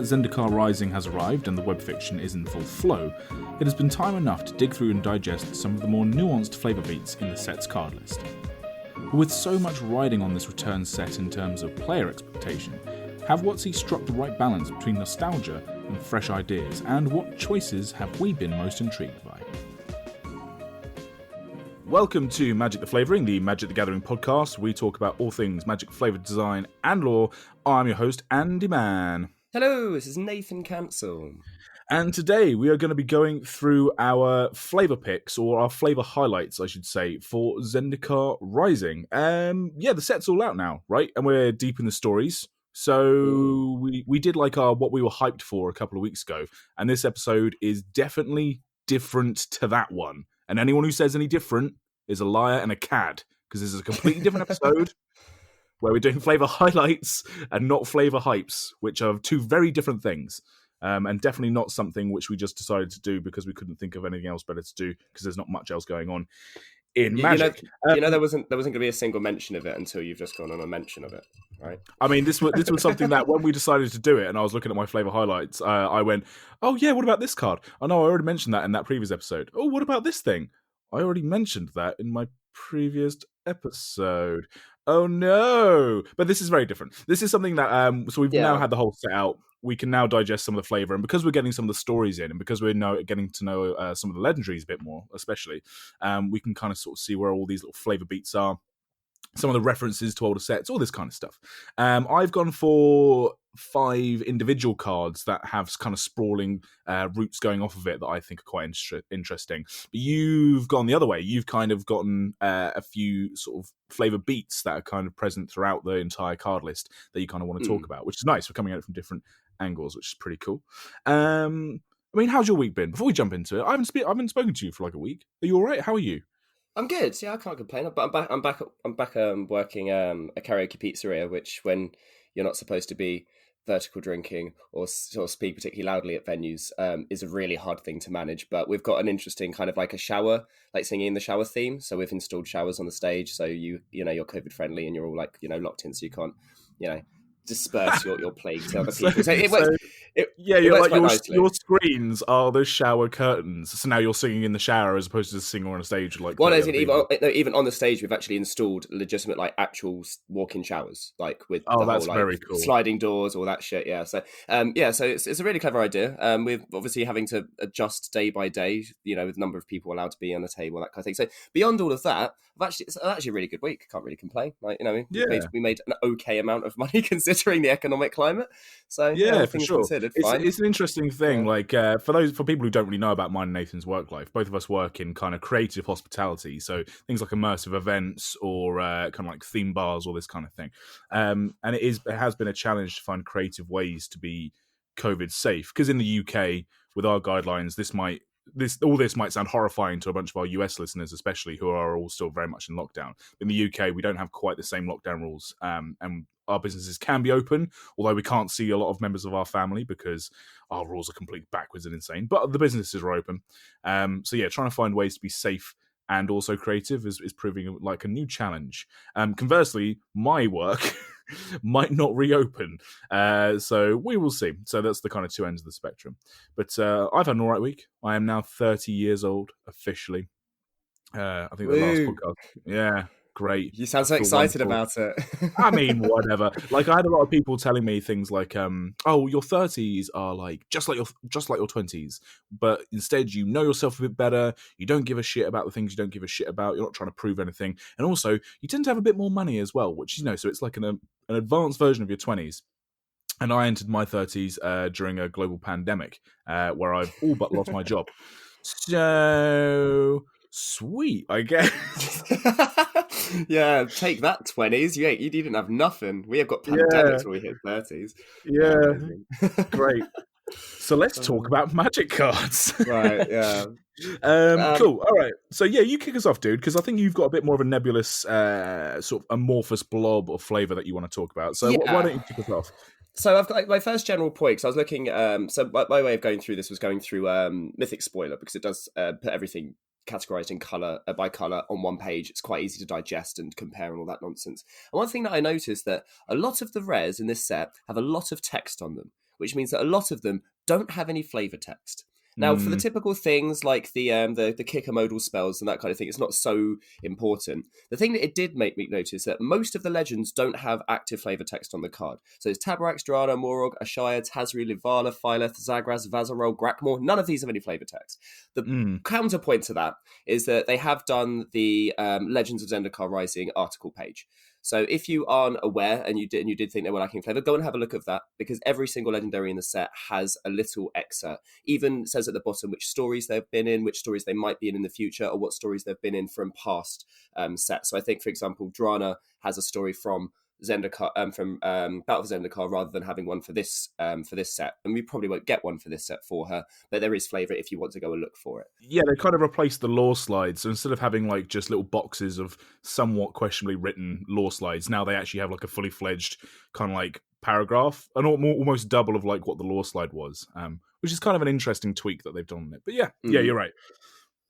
Zendikar Rising has arrived and the web fiction is in full flow, it has been time enough to dig through and digest some of the more nuanced flavour beats in the set's card list. But with so much riding on this return set in terms of player expectation, have WotC struck the right balance between nostalgia and fresh ideas, and what choices have we been most intrigued by? Welcome to Magic the Flavouring, the Magic the Gathering podcast. We talk about all things Magic flavoured design and lore. I'm your host, Andy Mann. Hello, this is Nathan Cancel. And today we are going to be going through our flavour picks, or our flavour highlights, I should say, for Zendikar Rising. The set's all out now, right? And we're deep in the stories. So we did like our what we were hyped for a couple of weeks ago. And this episode is definitely different to that one. And anyone who says any different is a liar and a cad, because this is a completely different episode where we're doing flavour highlights and not flavour hypes, which are two very different things. And definitely not something which we just decided to do because we couldn't think of anything else better to do, because there's not much else going on in Magic. There wasn't going to be a single mention of it until you've just gone on a mention of it, right? I mean, this was something that when we decided to do it, and I was looking at my flavour highlights, I went, "Oh yeah, what about this card? Oh no, I already mentioned that in that previous episode. Oh, what about this thing? I already mentioned that in my previous episode. Oh no!" But this is very different. This is something that so we've now had the whole set out. We can now digest some of the flavour, and because we're getting some of the stories in, and because we're now getting to know some of the legendaries a bit more, especially, we can kind of sort of see where all these little flavour beats are, some of the references to older sets, all this kind of stuff. I've gone for 5 individual cards that have kind of sprawling routes going off of it that I think are quite interesting. But you've gone the other way. You've kind of gotten a few sort of flavour beats that are kind of present throughout the entire card list that you kind of want to talk about, which is nice. We're coming at it from different angles, which is pretty cool. I mean, how's your week been? Before we jump into it, I haven't spoken to you for like a week. Are you all right? How are you? I'm good. Yeah, I can't complain. But I'm back working a karaoke pizzeria, which when you're not supposed to be vertical drinking or speak particularly loudly at venues is a really hard thing to manage. But we've got an interesting kind of like a shower, like singing in the shower theme. So we've installed showers on the stage, so you're COVID friendly and you're all like locked in, so you can't disperse your plague to other people. So it works. Your screens are those shower curtains. So now you're singing in the shower as opposed to singing on a stage. Like, well, even on the stage, we've actually installed legitimate, like actual walk-in showers, like with very cool. Sliding doors, all that shit. Yeah, so so it's a really clever idea. We're obviously having to adjust day by day, with the number of people allowed to be on the table, that kind of thing. So beyond all of that, it's actually a really good week. Can't really complain. Like, we made an okay amount of money considering the economic climate. So for sure. It's an interesting thing. Yeah. Like for people who don't really know about mine and Nathan's work life, both of us work in kind of creative hospitality, so things like immersive events or kind of like theme bars, all this kind of thing. And it has been a challenge to find creative ways to be COVID safe, because in the UK with our guidelines, this might sound horrifying to a bunch of our US listeners, especially, who are all still very much in lockdown. In the UK, we don't have quite the same lockdown rules, and our businesses can be open, although we can't see a lot of members of our family because our rules are completely backwards and insane. But the businesses are open. Trying to find ways to be safe and also creative is proving like a new challenge. Conversely, my work might not reopen. So we will see. So that's the kind of two ends of the spectrum. But I've had an all right week. I am now 30 years old, officially. I think the last podcast. Yeah. Great. You sound so excited about it. I mean, whatever. Like, I had a lot of people telling me things like, "Oh, your 30s are like just like your 20s, but instead you know yourself a bit better. You don't give a shit about the things you don't give a shit about. You're not trying to prove anything, and also you tend to have a bit more money as well, which so it's like an advanced version of your 20s." And I entered my 30s during a global pandemic, where I've all but lost my job. So sweet, I guess. Yeah, take that 20s. You didn't have nothing. We have got pandemics when we hit 30s. Yeah, great. So let's talk about Magic cards. Right, yeah. Cool. All right. So you kick us off, dude, because I think you've got a bit more of a nebulous, sort of amorphous blob of flavour that you want to talk about. So why don't you kick us off? So I've got my first general point, because I was looking, so my way of going through this was going through Mythic Spoiler, because it does put everything categorized in color by color on one page. It's quite easy to digest and compare and all that nonsense. And one thing that I noticed that a lot of the rares in this set have a lot of text on them, which means that a lot of them don't have any flavor text. Now, for the Mm. typical things like the kicker modal spells and that kind of thing, it's not so important. The thing that it did make me notice that most of the legends don't have active flavor text on the card. So it's Taborax, Drana, Morog, Ashaya, Tazri, Livala, Phyleth, Zagraz, Vazarol, Grakmor. None of these have any flavor text. The counterpoint to that is that they have done the Legends of Zendikar Rising article page. So if you aren't aware and you did think they were lacking flavor, go and have a look at that, because every single legendary in the set has a little excerpt. Even says at the bottom which stories they've been in, which stories they might be in the future, or what stories they've been in from past sets. So I think, for example, Drana has a story from Zendikar, from Battle of Zendikar, rather than having one for this set, and we probably won't get one for this set for her, but there is flavor if you want to go and look for it. Yeah, they kind of replaced the lore slides. So instead of having like just little boxes of somewhat questionably written lore slides, now they actually have like a fully fledged kind of like paragraph, and almost double of like what the lore slide was, which is kind of an interesting tweak that they've done on it. But yeah, you're right.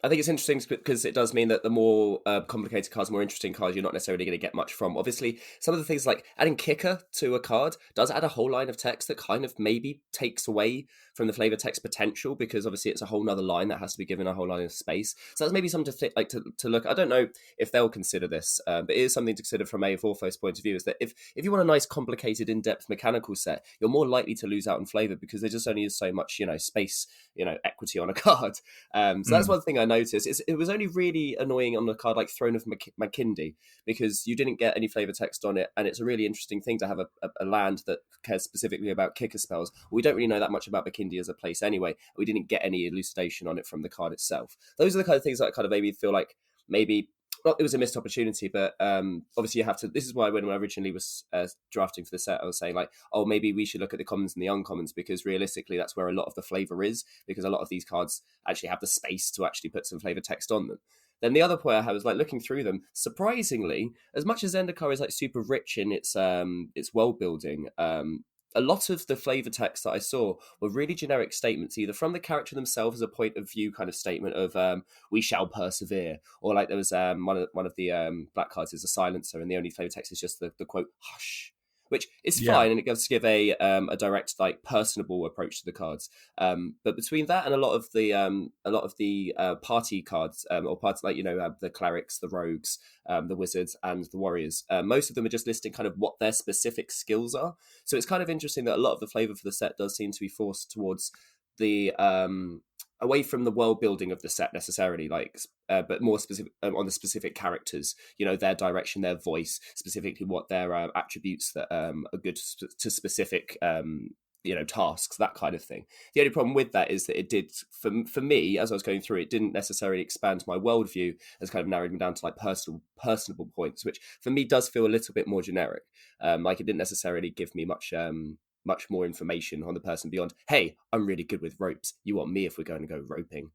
I think it's interesting because it does mean that the more complicated cards, more interesting cards, you're not necessarily going to get much from. Obviously, some of the things like adding kicker to a card does add a whole line of text that kind of maybe takes away from the flavor text potential, because obviously it's a whole nother line that has to be given a whole line of space. So that's maybe something to look. I don't know if they'll consider this, but it is something to consider from a Vorthos point of view. Is that if you want a nice, complicated, in-depth mechanical set, you're more likely to lose out on flavor because there just only is so much space, equity on a card. So that's one thing I noticed. It was only really annoying on a card like Throne of Makindi, because you didn't get any flavor text on it, and it's a really interesting thing to have a land that cares specifically about kicker spells. We don't really know that much about Makindi as a place anyway. We didn't get any elucidation on it from the card itself. Those are the kind of things that kind of made me feel like maybe not it was a missed opportunity, but obviously you have to. This is why when I originally was drafting for the set, I was saying like, oh, maybe we should look at the commons and the uncommons, because realistically that's where a lot of the flavor is, because a lot of these cards actually have the space to actually put some flavor text on them. Then the other point I was like looking through them, surprisingly, as much as Zendikar is like super rich in its world building, a lot of the flavor text that I saw were really generic statements, either from the character themselves as a point of view kind of statement of "we shall persevere," or like there was one of the black cards is a silencer, and the only flavor text is just the quote "hush," which is fine, and it does give a direct, like, personable approach to the cards. But between that and a lot of the party cards, or parts like the clerics, the rogues, the wizards, and the warriors, most of them are just listing kind of what their specific skills are. So it's kind of interesting that a lot of the flavor for the set does seem to be forced towards the away from the world building of the set necessarily, like, but more specific on the specific characters, their direction, their voice, specifically what their attributes that are good to specific tasks, that kind of thing. The only problem with that is that it did, for me, as I was going through, it didn't necessarily expand my worldview, as kind of narrowed me down to like personable points, which for me does feel a little bit more generic. Like it didn't necessarily give me much more information on the person beyond, hey, I'm really good with ropes. You want me if we're going to go roping?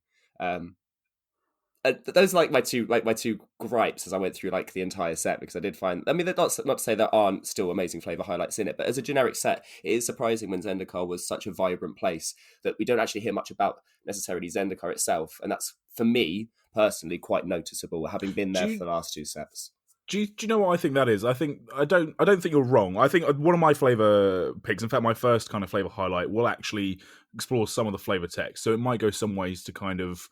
Those are like my two gripes as I went through like the entire set, because I did find, I mean, not to say there aren't still amazing flavor highlights in it, but as a generic set, it is surprising when Zendikar was such a vibrant place that we don't actually hear much about necessarily Zendikar itself, and that's, for me personally, quite noticeable, having been there for the last two sets. Do you know what I think that is? I don't think you're wrong. I think one of my flavor picks, in fact, my first kind of flavor highlight, will actually explore some of the flavor text. So it might go some ways to kind of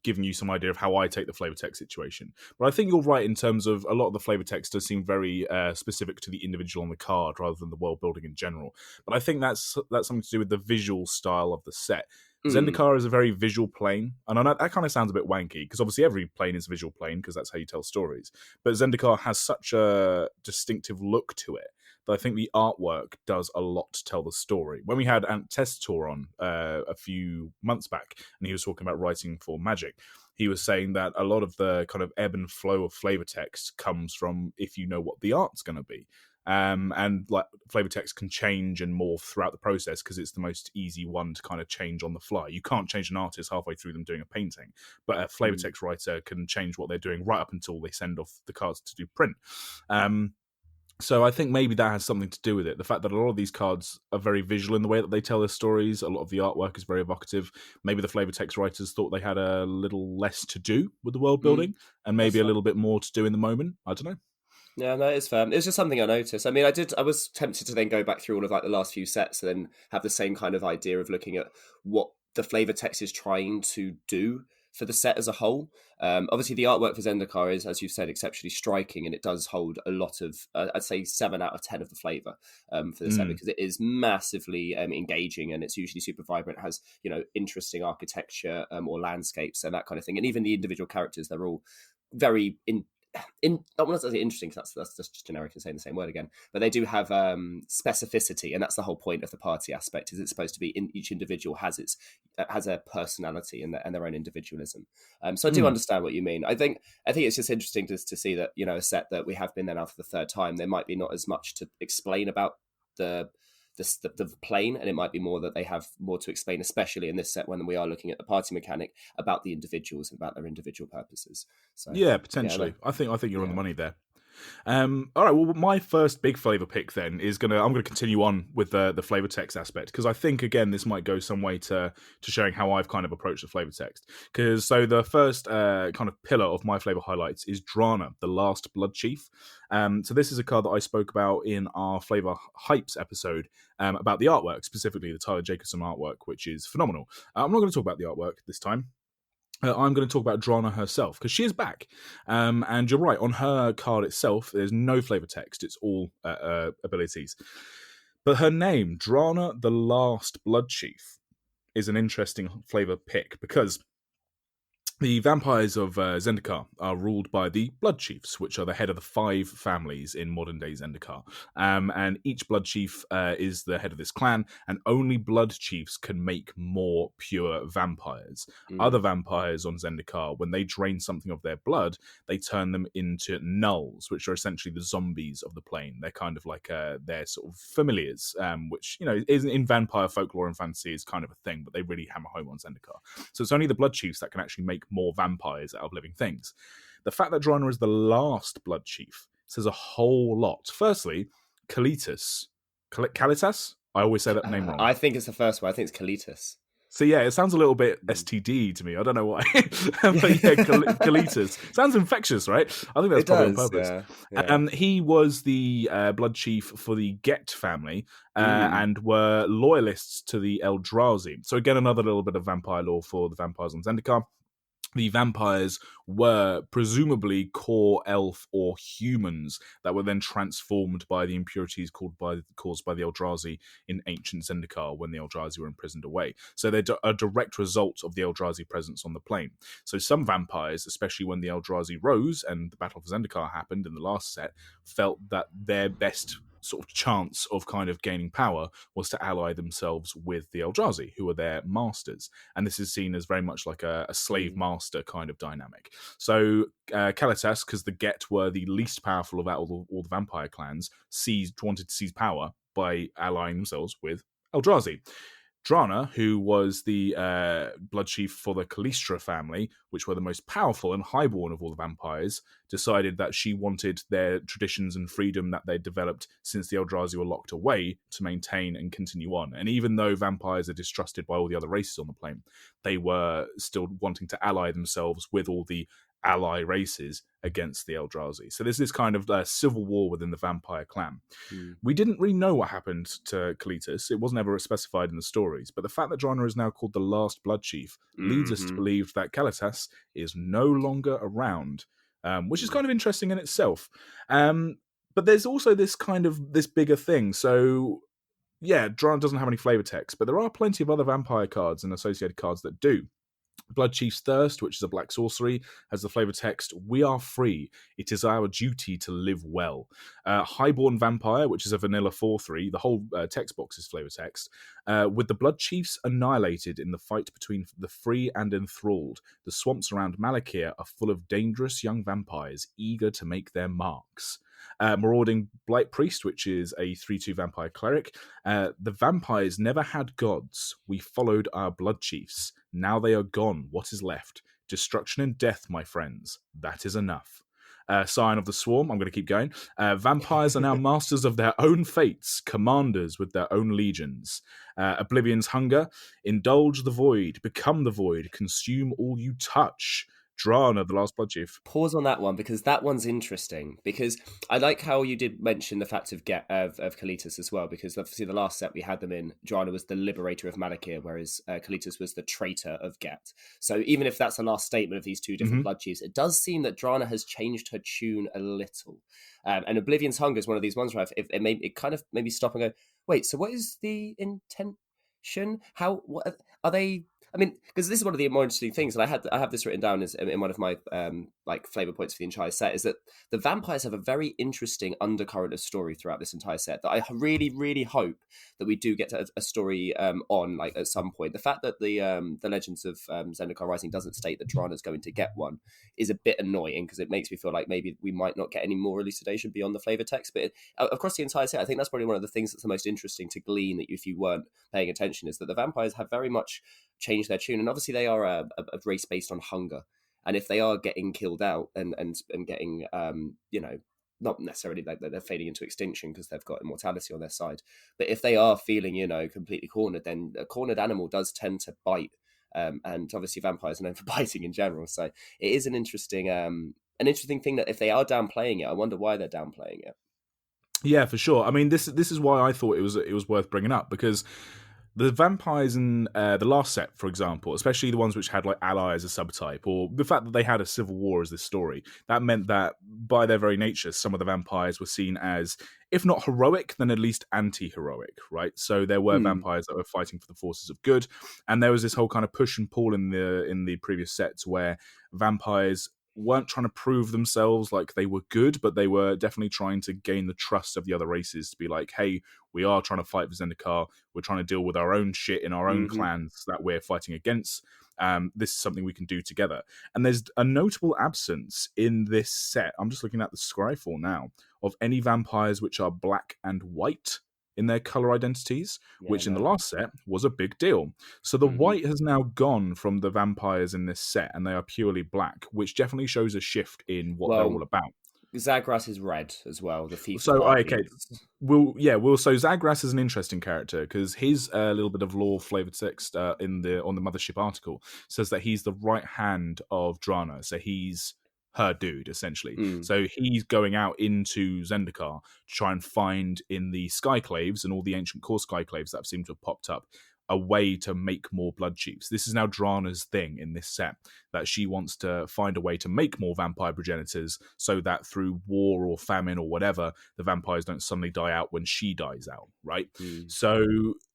giving you some idea of how I take the flavor text situation. But I think you're right in terms of a lot of the flavor text does seem very specific to the individual on the card rather than the world building in general. But I think that's something to do with the visual style of the set. Zendikar is a very visual plane, and I know that kind of sounds a bit wanky, because obviously every plane is a visual plane, because that's how you tell stories. But Zendikar has such a distinctive look to it that I think the artwork does a lot to tell the story. When we had Ant Testator on a few months back, and he was talking about writing for Magic, he was saying that a lot of the kind of ebb and flow of flavor text comes from if you know what the art's going to be. And like flavor text can change and morph throughout the process, because it's the most easy one to kind of change on the fly. You can't change an artist halfway through them doing a painting, but a flavor text writer can change what they're doing right up until they send off the cards to do print. So I think maybe that has something to do with it. The fact that a lot of these cards are very visual in the way that they tell their stories. A lot of the artwork is very evocative. Maybe the flavor text writers thought they had a little less to do with the world building, and maybe a little bit more to do in the moment. I don't know. Yeah, no, it's fair. It's just something I noticed. I mean, I was tempted to then go back through all of like the last few sets and then have the same kind of idea of looking at what the flavor text is trying to do for the set as a whole. Obviously, the artwork for Zendikar is, as you said, exceptionally striking, and it does hold a lot of, I'd say, 7 out of 10 of the flavor for the set because it is massively engaging and it's usually super vibrant. It has interesting architecture or landscapes and that kind of thing, and even the individual characters, they're all very I want to say interesting because that's just generic and saying the same word again, but they do have specificity, and that's the whole point of the party aspect. Is it's supposed to be each individual has a personality and their own individualism. So I do understand what you mean. I think it's just interesting to see that a set that we have been there now for the third time, there might be not as much to explain about the plane, and it might be more that they have more to explain, especially in this set when we are looking at the party mechanic, about the individuals and about their individual purposes. So yeah, potentially. I think you're on the money there. All right. Well, my first big flavor pick then is I'm gonna continue on with the flavor text aspect because I think again this might go some way to showing how I've kind of approached the flavor text. Because so the first kind of pillar of my flavor highlights is Drana, the Last Blood Chief. So this is a card that I spoke about in our flavor hypes episode about the artwork, specifically the Tyler Jacobson artwork, which is phenomenal. I'm not going to talk about the artwork this time. I'm going to talk about Drana herself, because she is back. And you're right, on her card itself, there's no flavor text. It's all abilities. But her name, Drana the Last Blood Chief, is an interesting flavor pick, because the vampires of Zendikar are ruled by the Blood Chiefs, which are the head of the 5 families in modern-day Zendikar. And each Blood Chief is the head of this clan, and only Blood Chiefs can make more pure vampires. Other vampires on Zendikar, when they drain something of their blood, they turn them into nulls, which are essentially the zombies of the plane. They're kind of like their sort of familiars, which, is in vampire folklore and fantasy is kind of a thing, but they really hammer home on Zendikar. So it's only the Blood Chiefs that can actually make more vampires out of living things. The fact that Drana is the last Blood Chief says a whole lot. Firstly, Kalitas. Kalitas? I always say that name wrong. I think it's the first one. I think it's Kalitas. So yeah, it sounds a little bit STD to me. I don't know why. But yeah, Kalitas. Sounds infectious, right? I think that's probably on purpose. Yeah. He was the Blood Chief for the Get family and were loyalists to the Eldrazi. So again, another little bit of vampire lore for the vampires on Zendikar. The vampires were presumably core elf or humans that were then transformed by the impurities caused by the Eldrazi in ancient Zendikar when the Eldrazi were imprisoned away. So they're a direct result of the Eldrazi presence on the plane. So some vampires, especially when the Eldrazi rose and the Battle of Zendikar happened in the last set, felt that their best sort of chance of kind of gaining power was to ally themselves with the Eldrazi, who are their masters. And this is seen as very much like a slave-master kind of dynamic. So Kalitas, because the Get were the least powerful of all the vampire clans, wanted to seize power by allying themselves with Eldrazi. Drana, who was the blood chief for the Kalistra family, which were the most powerful and highborn of all the vampires, decided that she wanted their traditions and freedom that they'd developed since the Eldrazi were locked away to maintain and continue on. And even though vampires are distrusted by all the other races on the plane, they were still wanting to ally themselves with all the ally races against the Eldrazi. So there's this kind of civil war within the vampire clan. We didn't really know what happened to Kalitas. It wasn't ever specified in the stories, but the fact that Drana is now called the Last Blood Chief leads us to believe that Kalitas is no longer around, which is kind of interesting in itself. But there's also this bigger thing. So yeah, Drana doesn't have any flavor text, but there are plenty of other vampire cards and associated cards that do. Blood Chief's Thirst, which is a black sorcery, has the flavor text, "We are free. It is our duty to live well." Highborn Vampire, which is a vanilla 4/3, the whole text box is flavor text. With the Blood Chiefs annihilated in the fight between the free and enthralled, the swamps around Malakir are full of dangerous young vampires eager to make their marks. Marauding Blight Priest, which is a 3/2 vampire cleric. The vampires never had gods. We followed our blood chiefs. Now they are gone. What is left? Destruction and death, my friends. That is enough. Sign of the Swarm. I'm going to keep going. Vampires are now masters of their own fates, commanders with their own legions. Oblivion's Hunger. Indulge the void. Become the void. Consume all you touch. Drana, the last blood chief. Pause on that one, because that one's interesting, because I like how you did mention the fact of Kalitas as well, because obviously the last set we had them in, Drana was the liberator of Malakir, whereas Kalitas was the traitor of Get. So even if that's the last statement of these two different blood chiefs, it does seem that Drana has changed her tune a little. And Oblivion's Hunger is one of these ones where it kind of made me stop and go, wait, so what is the intention? What are they? I mean, because this is one of the more interesting things, and I have this written down as in one of my like flavor points for the entire set, is that the vampires have a very interesting undercurrent of story throughout this entire set that I really, really hope that we do get to a story on, like, at some point. The fact that the Legends of Zendikar Rising doesn't state that Drana's going to get one is a bit annoying, because it makes me feel like maybe we might not get any more elucidation beyond the flavor text. But across the entire set, I think that's probably one of the things that's the most interesting to glean, that if you weren't paying attention, is that the vampires have very much changed their tune. And obviously they are a race based on hunger. And if they are getting killed out and getting, not necessarily like they're fading into extinction because they've got immortality on their side, but if they are feeling, completely cornered, then a cornered animal does tend to bite. And obviously vampires are known for biting in general. So it is an interesting thing that if they are downplaying it, I wonder why they're downplaying it. Yeah, for sure. I mean, this is why I thought it was worth bringing up, because the vampires in the last set, for example, especially the ones which had like ally as a subtype, or the fact that they had a civil war as this story, that meant that by their very nature, some of the vampires were seen as, if not heroic, then at least anti-heroic, right? So there were vampires that were fighting for the forces of good, and there was this whole kind of push and pull in the previous sets where vampires weren't trying to prove themselves like they were good, but they were definitely trying to gain the trust of the other races to be like, hey, we are trying to fight for Zendikar. We're trying to deal with our own shit in our own clans that we're fighting against. This is something we can do together. And there's a notable absence in this set. I'm just looking at the Scryfall now of any vampires which are black and white in their color identities, which in the last set was a big deal. So the white has now gone from the vampires in this set, and they are purely black, which definitely shows a shift in what they're all about. Zagras is red as well. The thief. So okay, so Zagras is an interesting character because his little bit of lore flavored text on the Mothership article says that he's the right hand of Drana. So he's her dude, essentially. So he's going out into Zendikar to try and find in the Skyclaves and all the ancient core Skyclaves that seem to have popped up a way to make more blood chiefs. This is now Drana's thing in this set, that she wants to find a way to make more vampire progenitors so that through war or famine or whatever, the vampires don't suddenly die out when she dies out, right? So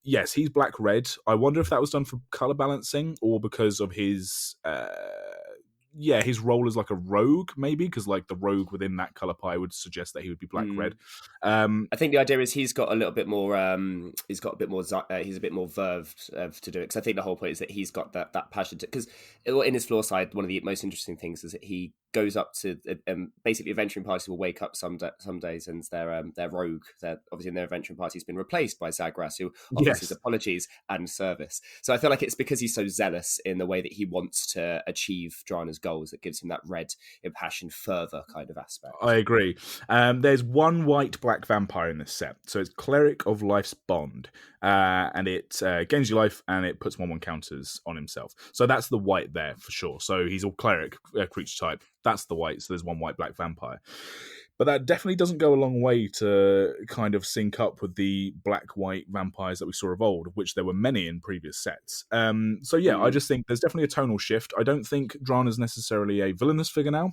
yes, he's black-red. I wonder if that was done for color balancing or because of his his role as like a rogue, maybe, because like the rogue within that color pie would suggest that he would be black red. I think the idea is he's got a little bit more. He's a bit more verved to do it, because I think the whole point is that he's got that passion. Because in his floor side, one of the most interesting things is that he goes up to basically adventuring parties will wake up some days and their rogue, obviously in their adventuring party has been replaced by Zagras, who offers his apologies and service. So I feel like it's because he's so zealous in the way that he wants to achieve Drana's goals that gives him that red impassioned fervor kind of aspect. I agree. There's one white black vampire in this set, so it's Cleric of Life's Bond, and it gains your life and it puts 1/1 counters on himself. So that's the white there for sure. So he's a cleric creature type. That's the white. So there's one white black vampire. But that definitely doesn't go a long way to kind of sync up with the black-white vampires that we saw of old, of which there were many in previous sets. I just think there's definitely a tonal shift. I don't think Drana's necessarily a villainous figure now.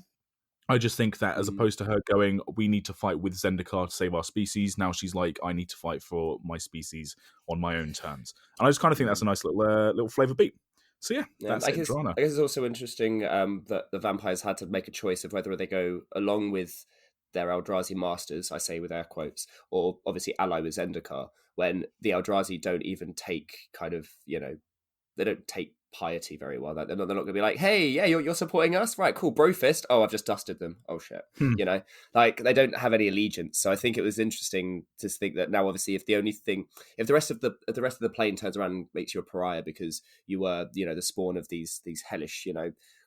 I just think that as opposed to her going, we need to fight with Zendikar to save our species, now she's like, I need to fight for my species on my own terms. And I just kind of think that's a nice little flavour beat. So that's Drana. I guess it's also interesting that the vampires had to make a choice of whether they go along with their Eldrazi masters, I say with air quotes, or obviously ally with Zendikar, when the Eldrazi don't even take they don't take piety very well. They're not going to be like, hey, yeah, you're supporting us, right? Cool, bro fist. Oh, I've just dusted them. Oh shit, like they don't have any allegiance. So I think it was interesting to think that now, obviously, if the rest of the plane turns around and makes you a pariah because you were, the spawn of these hellish,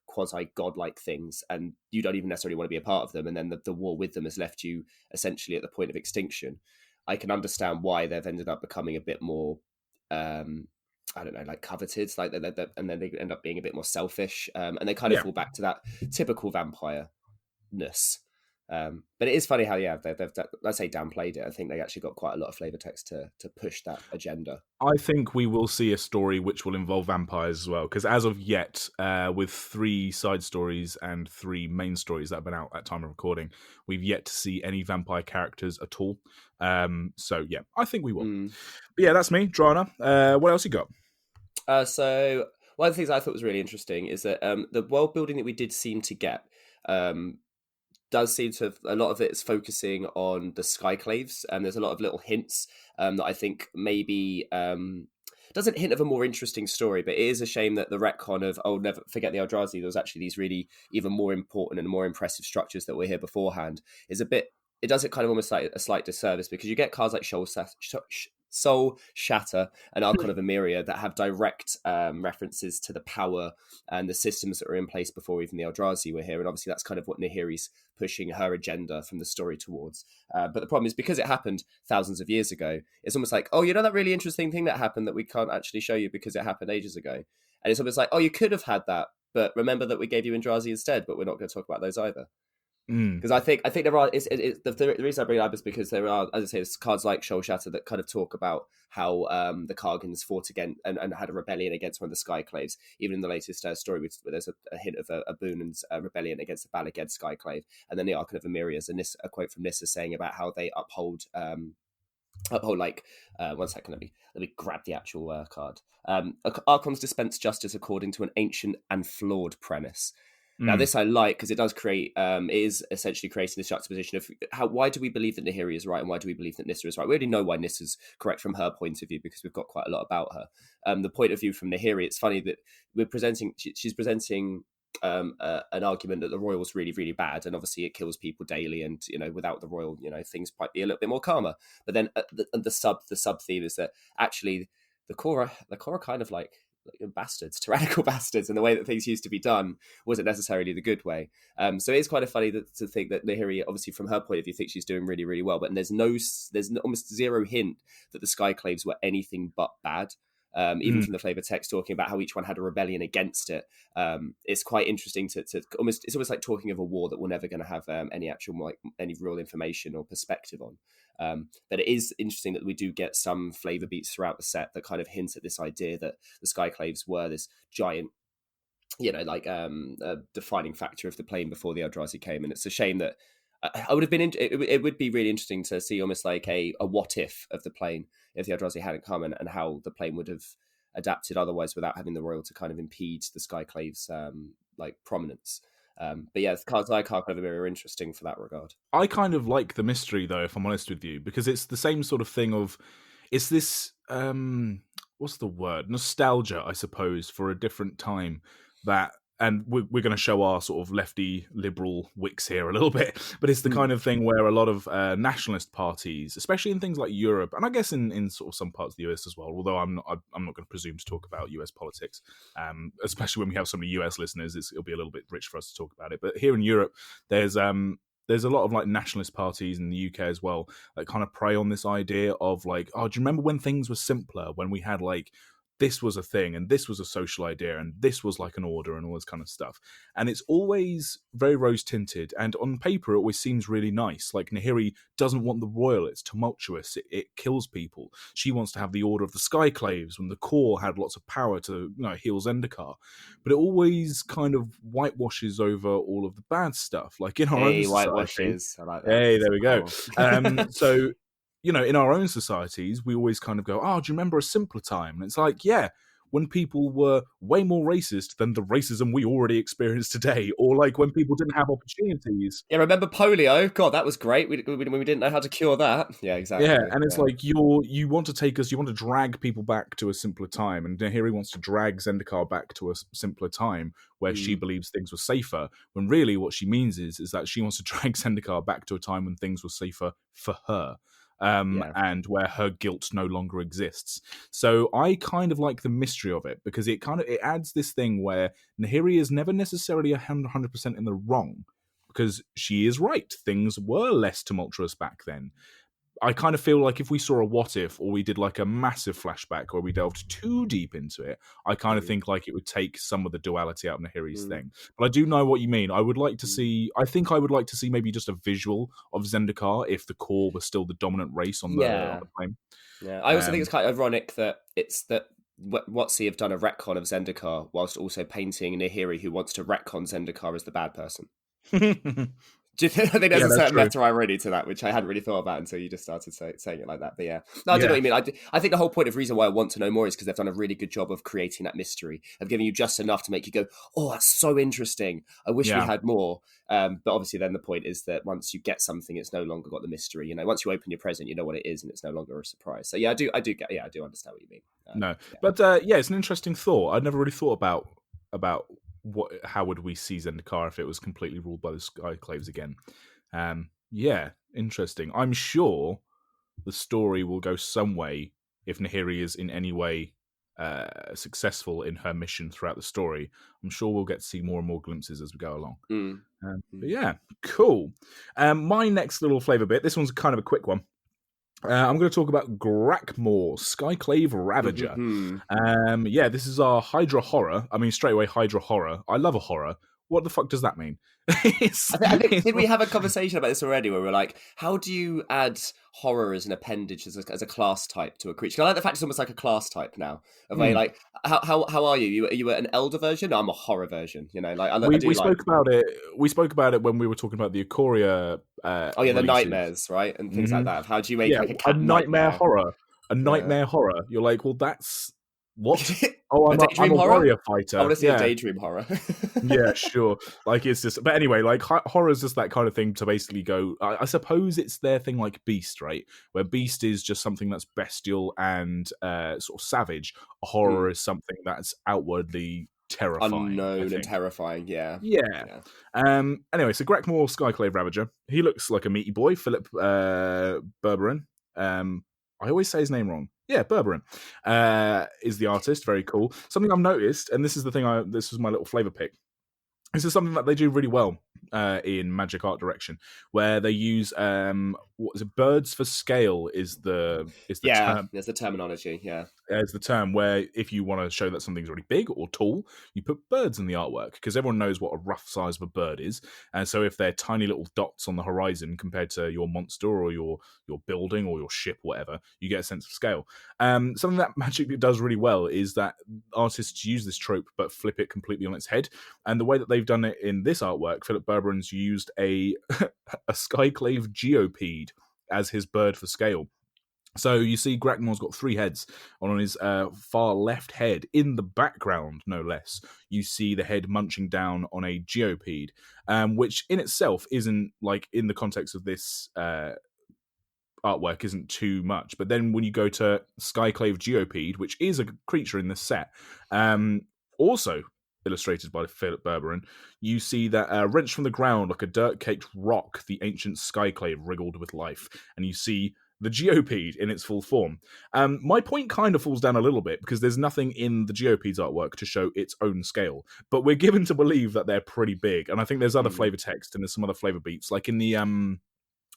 quasi godlike things, and you don't even necessarily want to be a part of them, and then the war with them has left you essentially at the point of extinction. I can understand why they've ended up becoming a bit more I don't know, like coveted, like and then they end up being a bit more selfish, and they kind of Yeah. fall back to that typical vampire-ness. But it is funny how, yeah, they've let's say downplayed it. I think they actually got quite a lot of flavor text to push that agenda. I think we will see a story which will involve vampires as well, because as of yet, with 3 side stories and 3 main stories that have been out at time of recording, we've yet to see any vampire characters at all. So yeah, I think we will. But yeah, that's me, Drana. What else you got? So one of the things I thought was really interesting is that the world building that we did seem to get does seem to have, a lot of it is focusing on the Skyclaves, and there's a lot of little hints that I think maybe doesn't hint of a more interesting story, but it is a shame that the retcon of, oh, never forget the Eldrazi, there was actually these really even more important and more impressive structures that were here beforehand, is a bit, it does it kind of almost like a slight disservice, because you get cards like Soul Shatter and Archon of Emeria that have direct references to the power and the systems that were in place before even the Eldrazi were here. And obviously that's kind of what Nahiri's pushing her agenda from the story towards. But the problem is, because it happened thousands of years ago, it's almost like, oh, you know that really interesting thing that happened that we can't actually show you because it happened ages ago. And it's almost like, oh, you could have had that, but remember that we gave you Eldrazi instead, but we're not going to talk about those either. Because I think there are, the reason I bring it up is because there are, as I say, there's cards like Soul Shatter that kind of talk about how the Kargans fought against and had a rebellion against one of the Skyclaves. Even in the latest story, there's a hint of a Boonan's rebellion against the Balaged Skyclave, and then the Archon of Emeria is a quote from Nissa saying about how they uphold like 1 second, let me grab the actual card. Archons dispense justice according to an ancient and flawed premise. Now, this I like because it does create, it is essentially creating this juxtaposition of why do we believe that Nahiri is right and why do we believe that Nissa is right? We already know why Nissa's correct from her point of view because we've got quite a lot about her. The point of view from Nahiri, it's funny that she's presenting an argument that the royal's really, really bad, and obviously it kills people daily, and without the royal, things might be a little bit more calmer. But then the sub theme is that actually the core are kind of like bastards, tyrannical bastards, and the way that things used to be done wasn't necessarily the good way. So it is kind of funny to think that Nahiri, obviously from her point of view, thinks she's doing really, really well, but there's almost zero hint that the Skyclaves were anything but bad. Even from the flavor text talking about how each one had a rebellion against it. It's quite interesting to it's almost like talking of a war that we're never going to have any real information or perspective on. But it is interesting that we do get some flavor beats throughout the set that kind of hints at this idea that the Skyclaves were this giant, a defining factor of the plane before the Eldrazi came. And it's a shame that I would have been. It would be really interesting to see almost like a what if of the plane if the Eldrazi hadn't come, and how the plane would have adapted otherwise without having the royal to kind of impede the Skyclaves' prominence. But yeah, the cards like Archon of Emeria are interesting for that regard. I kind of like the mystery, though, if I'm honest with you, because it's the same sort of thing of, it's this, what's the word? Nostalgia, I suppose, for a different time that, and we're going to show our sort of lefty liberal wicks here a little bit, but it's the kind of thing where a lot of nationalist parties, especially in things like Europe, and I guess in sort of some parts of the US as well, although I'm not going to presume to talk about US politics, especially when we have so many US listeners, it'll be a little bit rich for us to talk about it. But here in Europe, there's a lot of like nationalist parties in the UK as well that kind of prey on this idea of like, oh, do you remember when things were simpler, when we had like, this was a thing and this was a social idea and this was like an order and all this kind of stuff. And it's always very rose tinted, and on paper it always seems really nice. Like Nahiri doesn't want the royal, it's tumultuous, it kills people. She wants to have the order of the Skyclaves when the core had lots of power to heal Zendikar. But it always kind of whitewashes over all of the bad stuff. Like in our own society. Whitewashes. I like that. Hey, there we go. So in our own societies, we always kind of go, oh, do you remember a simpler time? And it's like, yeah, when people were way more racist than the racism we already experience today, or like when people didn't have opportunities. Yeah, remember polio? God, that was great. We didn't know how to cure that. Yeah, exactly. Yeah, and it's like you want to drag people back to a simpler time, and Nahiri wants to drag Zendikar back to a simpler time where she believes things were safer, when really what she means is that she wants to drag Zendikar back to a time when things were safer for her. And where her guilt no longer exists. So I kind of like the mystery of it, because it adds this thing where Nahiri is never necessarily 100% in the wrong, because she is right. Things were less tumultuous back then. I kind of feel like if we saw a what if, or we did like a massive flashback, or we delved too deep into it, I kind of think like it would take some of the duality out of Nahiri's thing. But I do know what you mean. I would like to see. I think I would like to see maybe just a visual of Zendikar if the core was still the dominant race on the plane. Yeah, I also think it's kind of ironic that it's that WotC have done a retcon of Zendikar whilst also painting Nahiri, who wants to retcon Zendikar as the bad person. I think there's a certain meta irony to that, which I hadn't really thought about until you just started saying it like that. But yeah, no, I do know what you mean. I think the whole point of reason why I want to know more is because they've done a really good job of creating that mystery, of giving you just enough to make you go, oh, that's so interesting. I wish we had more. But obviously then the point is that once you get something, it's no longer got the mystery. You know, once you open your present, you know what it is and it's no longer a surprise. So yeah, I do understand what you mean. But it's an interesting thought. I'd never really thought about how would we see Zendikar if it was completely ruled by the Skyclaves again. Interesting. I'm sure the story will go some way if Nahiri is in any way successful in her mission throughout the story. I'm sure we'll get to see more and more glimpses as we go along. But yeah, cool. My next little flavour bit, this one's kind of a quick one. I'm going to talk about Grakmor, Skyclave Ravager. This is our Hydra horror. I mean, straight away, Hydra horror. I love a horror. What the fuck does that mean? I think, did we have a conversation about this already where we're like, how do you add horror as an appendage, as a class type to a creature? I like the fact it's almost like a class type now. Like, how are you? Are you an elder version? No, I'm a horror version. You know, like we spoke about it. We spoke about it when we were talking about the Ikoria. The nightmares, right, and things like that. How do you make like a cat nightmare horror? A nightmare horror. You're like, well, that's what? Oh, I'm a warrior fighter. I want to see a daydream horror. Yeah, sure. Like, it's just... But anyway, like, horror is just that kind of thing to basically go... I suppose it's their thing like Beast, right? Where Beast is just something that's bestial and sort of savage. Horror is something that's outwardly terrifying. Unknown and terrifying, yeah. Anyway, so Grakmor, Skyclave Ravager. He looks like a meaty boy. Philip Berberin. I always say his name wrong. Yeah, Berberin is the artist. Very cool. Something I've noticed, and this is the thing. This was my little flavour pick. This is something that they do really well in magic art direction, where they use what is it? Birds for scale is the term. There's the terminology. Yeah, it's the term where if you want to show that something's really big or tall, you put birds in the artwork because everyone knows what a rough size of a bird is, and so if they're tiny little dots on the horizon compared to your monster or your building or your ship, whatever, you get a sense of scale. Something that Magic does really well is that artists use this trope but flip it completely on its head, and the way that they've done it in this artwork, Philip Berberin's used a Skyclave Geopede as his bird for scale. So you see Grakmor's got 3 heads. On his far left head, in the background, no less, you see the head munching down on a Geopede, which in itself isn't, like, in the context of this artwork, isn't too much. But then when you go to Skyclave Geopede, which is a creature in this set, also illustrated by Philip Berberin, you see that wrenched from the ground like a dirt-caked rock, the ancient Skyclave wriggled with life, and you see the Geopede in its full form. My point kind of falls down a little bit because there's nothing in the Geopede's artwork to show its own scale, but we're given to believe that they're pretty big, and I think there's other flavor text and there's some other flavor beats, like in the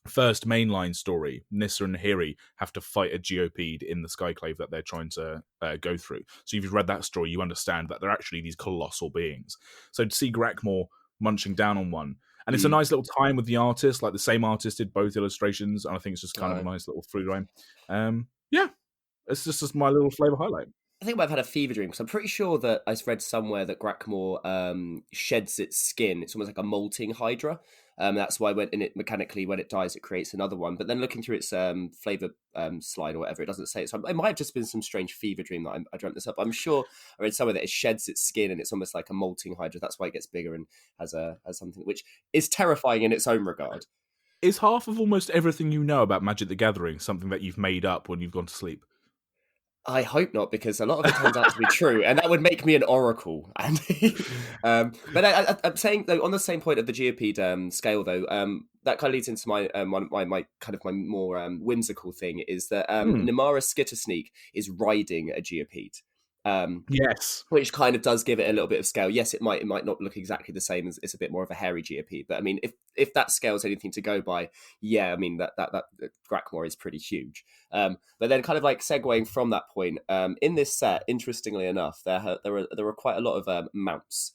first mainline story, Nissa and Nahiri have to fight a Geopede in the Skyclave that they're trying to go through. So if you've read that story, you understand that they're actually these colossal beings. So to see Grakmor munching down on one, and it's a nice little time with the artist, like the same artist did both illustrations, and I think it's just kind of a nice little through line. It's just my little flavour highlight. I think I've had a fever dream because I'm pretty sure that I read somewhere that Grakmor sheds its skin. It's almost like a molting hydra. That's why when it dies, it creates another one. But then looking through its flavor slide or whatever, it doesn't say it. So it might have just been some strange fever dream that I dreamt this up. I'm sure I read somewhere that it sheds its skin and it's almost like a molting hydra. That's why it gets bigger and has something which is terrifying in its own regard. Is half of almost everything you know about Magic the Gathering something that you've made up when you've gone to sleep? I hope not, because a lot of it turns out to be true, and that would make me an oracle. And but I'm saying, though, on the same point of the Geopede scale, though, that kind of leads into my my more whimsical thing is that Nimara Skittersneak is riding a Geopede. Yes. Which kind of does give it a little bit of scale. Yes, it might not look exactly the same as it's a bit more of a hairy GOP, but I mean, if that scale's anything to go by, yeah, I mean that Grackmore is pretty huge. But then, kind of like segueing from that point, in this set, interestingly enough, there are quite a lot of mounts,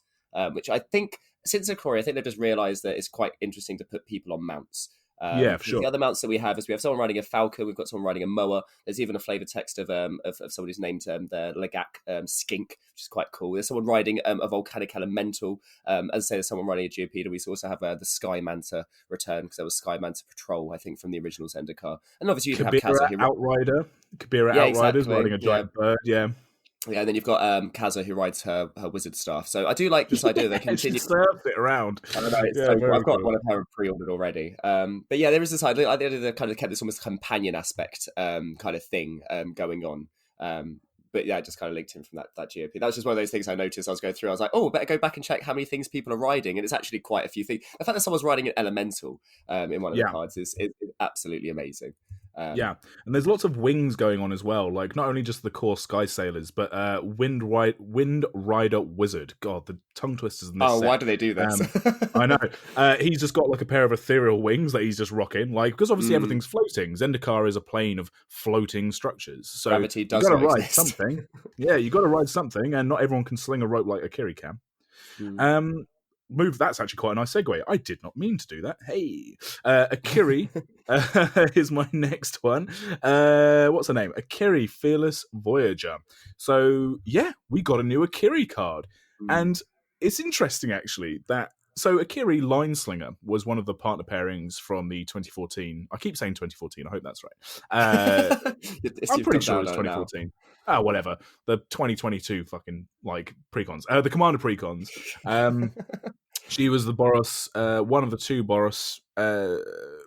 which I think since Akori, I think they've just realised that it's quite interesting to put people on mounts. Yeah, for Because sure. the other mounts that we have is we have someone riding a falcon, we've got someone riding a mower. There's even a flavor text of someone who's named the Legak Skink, which is quite cool. There's someone riding a volcanic elemental. As I say, there's someone riding a Geopeter. We also have the Sky Manta return, because there was Sky Manta Patrol, I think, from the original Zendikar. And obviously you'd have Kaza, who Outrider. Kabira yeah, Outriders riding exactly, a yeah. giant bird. Yeah. Yeah, and then you've got Kaza, who rides her wizard staff. So I do like this idea that they Yeah, she continue. surfs it around. I don't know. It's Yeah, so cool. very I've got cool. one of her pre-ordered already. But yeah, there is this idea. They kind of kept this almost companion aspect kind of thing going on. But yeah, I just kind of linked in from that GOP. That was just one of those things I noticed. I was going through. I was like, oh, better go back and check how many things people are riding, and it's actually quite a few things. The fact that someone's riding an elemental in one of the Yeah. cards is absolutely amazing. Yeah, and there's lots of wings going on as well. Like not only just the core Sky Sailors, but Wind Rider Wizard. God, the tongue twisters in this. Oh, set. why do they do this? I know. He's just got like a pair of ethereal wings that he's just rocking. Like because obviously everything's floating. Zendikar is a plane of floating structures, so Gravity does you got to not ride exist. something. Yeah, you got to ride something, and not everyone can sling a rope like Akiri can. That's actually quite a nice segue. I did not mean to do that. Hey, Akiri is my next one. What's her name? Akiri, Fearless Voyager. So yeah, we got a new Akiri card, and it's interesting actually that. So Akiri Lineslinger was one of the partner pairings from the 2014. I keep saying 2014. I hope that's right. I'm pretty sure it was 2014. Oh, whatever. The 2022 fucking like precons. The Commander precons. She was the Boros, one of the two Boros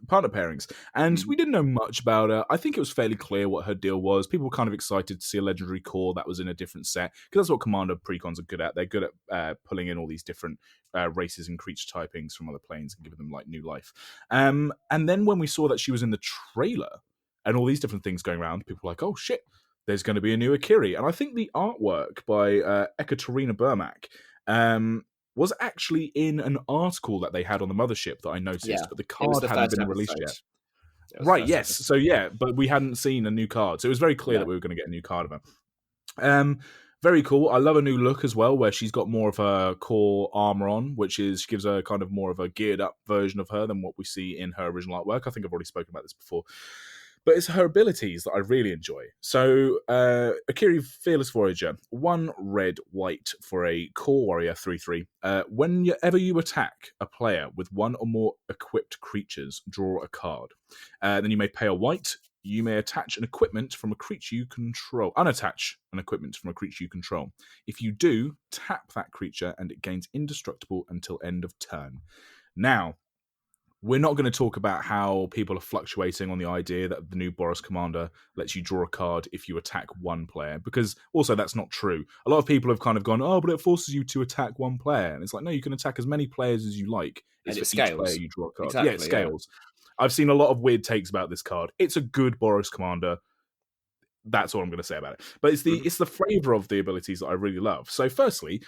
partner pairings. And we didn't know much about her. I think it was fairly clear what her deal was. People were kind of excited to see a legendary core that was in a different set, because that's what Commander precons are good at. They're good at pulling in all these different races and creature typings from other planes and giving them like new life. And then when we saw that she was in the trailer and all these different things going around, people were like, oh shit, there's going to be a new Akiri. And I think the artwork by Ekaterina Burmak was actually in an article that they had on the mothership that I noticed, but the card hadn't been released yet. Right, yes. So yeah, but we hadn't seen a new card. So it was very clear that we were going to get a new card of her. Very cool. I love a new look as well, where she's got more of her core armor on, which gives her kind of more of a geared up version of her than what we see in her original artwork. I think I've already spoken about this before. But it's her abilities that I really enjoy. So, Akiri Fearless Voyager, 1 red, white for a core warrior 3/3. Whenever you attack a player with 1 or more equipped creatures, draw a card. Then you may pay a white. You may attach an equipment from a creature you control. Unattach an equipment from a creature you control. If you do, tap that creature and it gains indestructible until end of turn. Now, we're not going to talk about how people are fluctuating on the idea that the new Boros Commander lets you draw a card if you attack one player, because also that's not true. A lot of people have kind of gone, oh, but it forces you to attack one player. And it's like, no, you can attack as many players as you like. It's for scales. Each player you draw a card. Exactly, yeah, it scales. Yeah. I've seen a lot of weird takes about this card. It's a good Boros Commander. That's all I'm going to say about it. But it's the flavour of the abilities that I really love. So firstly,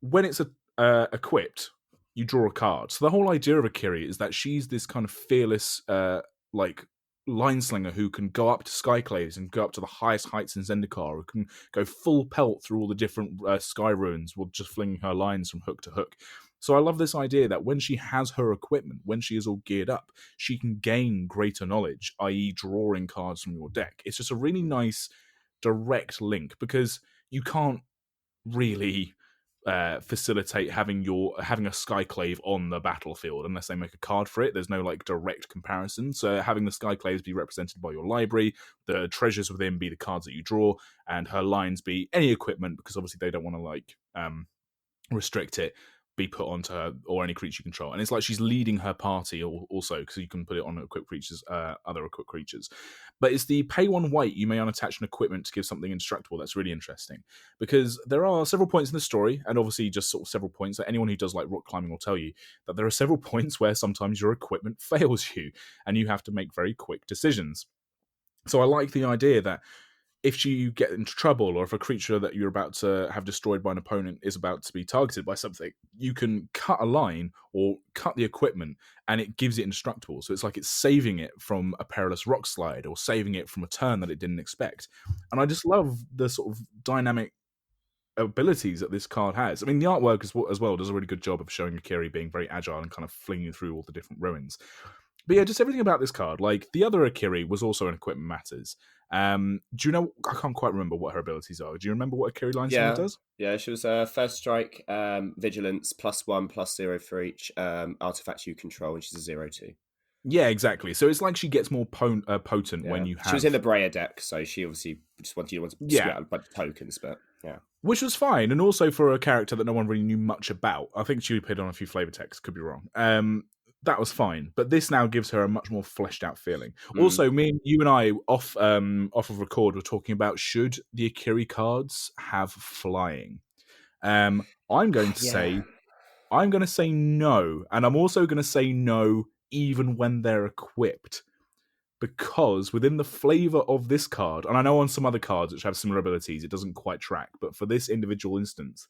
when it's equipped, you draw a card. So the whole idea of Akiri is that she's this kind of fearless, like lineslinger who can go up to Skyclaves and go up to the highest heights in Zendikar, who can go full pelt through all the different sky ruins while just flinging her lines from hook to hook. So I love this idea that when she has her equipment, when she is all geared up, she can gain greater knowledge, i.e. drawing cards from your deck. It's just a really nice direct link, because you can't really facilitate having a Skyclave on the battlefield unless they make a card for it. There's no like direct comparison. So having the Skyclaves be represented by your library, the treasures within be the cards that you draw, and her lines be any equipment, because obviously they don't want to like restrict it, be put onto her or any creature you control. And it's like she's leading her party also, because you can put it on equipped creatures, other equipped creatures. But it's the pay 1 white, you may unattach an equipment to give something indestructible. That's really interesting, because there are several points in the story, and obviously just sort of several points that anyone who does like rock climbing will tell you, that there are several points where sometimes your equipment fails you and you have to make very quick decisions. So I like the idea that if you get into trouble, or if a creature that you're about to have destroyed by an opponent is about to be targeted by something, you can cut a line or cut the equipment, and it gives it indestructible. So it's like it's saving it from a perilous rock slide, or saving it from a turn that it didn't expect. And I just love the sort of dynamic abilities that this card has. I mean, the artwork as well does a really good job of showing Akiri being very agile and kind of flinging through all the different ruins. But yeah, just everything about this card. Like, the other Akiri was also in Equipment Matters. Do you know? I can't quite remember what her abilities are. Do you remember what Akiri Lineslinger does? Yeah, she was first strike, vigilance, +1, +0 for each artifact you control, and she's a 0/2. Yeah, exactly. So it's like she gets more potent when you have... She was in the Breya deck, so she obviously just wanted to split out a bunch of tokens, but yeah. Which was fine, and also for a character that no one really knew much about. I think she appeared on a few flavor texts, could be wrong. That was fine, but this now gives her a much more fleshed out feeling. Also, you and I off of record were talking about, should the Akiri cards have flying? I'm going to say no, and I'm also going to say no even when they're equipped, because within the flavor of this card, and I know on some other cards which have similar abilities it doesn't quite track, but for this individual instance,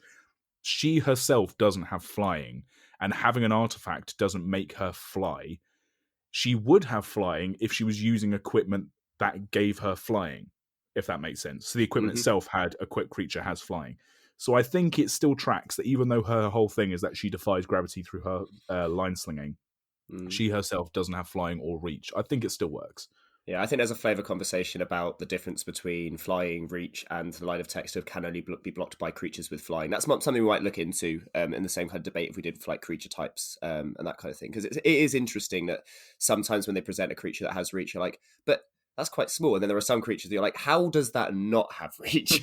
she herself doesn't have flying, and having an artifact doesn't make her fly. She would have flying if she was using equipment that gave her flying, if that makes sense. So the equipment itself had equipped creature has flying. So I think it still tracks that even though her whole thing is that she defies gravity through her line slinging, she herself doesn't have flying or reach. I think it still works. Yeah, I think there's a flavor conversation about the difference between flying, reach, and the line of text of can only be blocked by creatures with flying. That's something we might look into in the same kind of debate if we did for like creature types and that kind of thing. Because it is interesting that sometimes when they present a creature that has reach, you're like, but that's quite small. And then there are some creatures that you're like, how does that not have reach?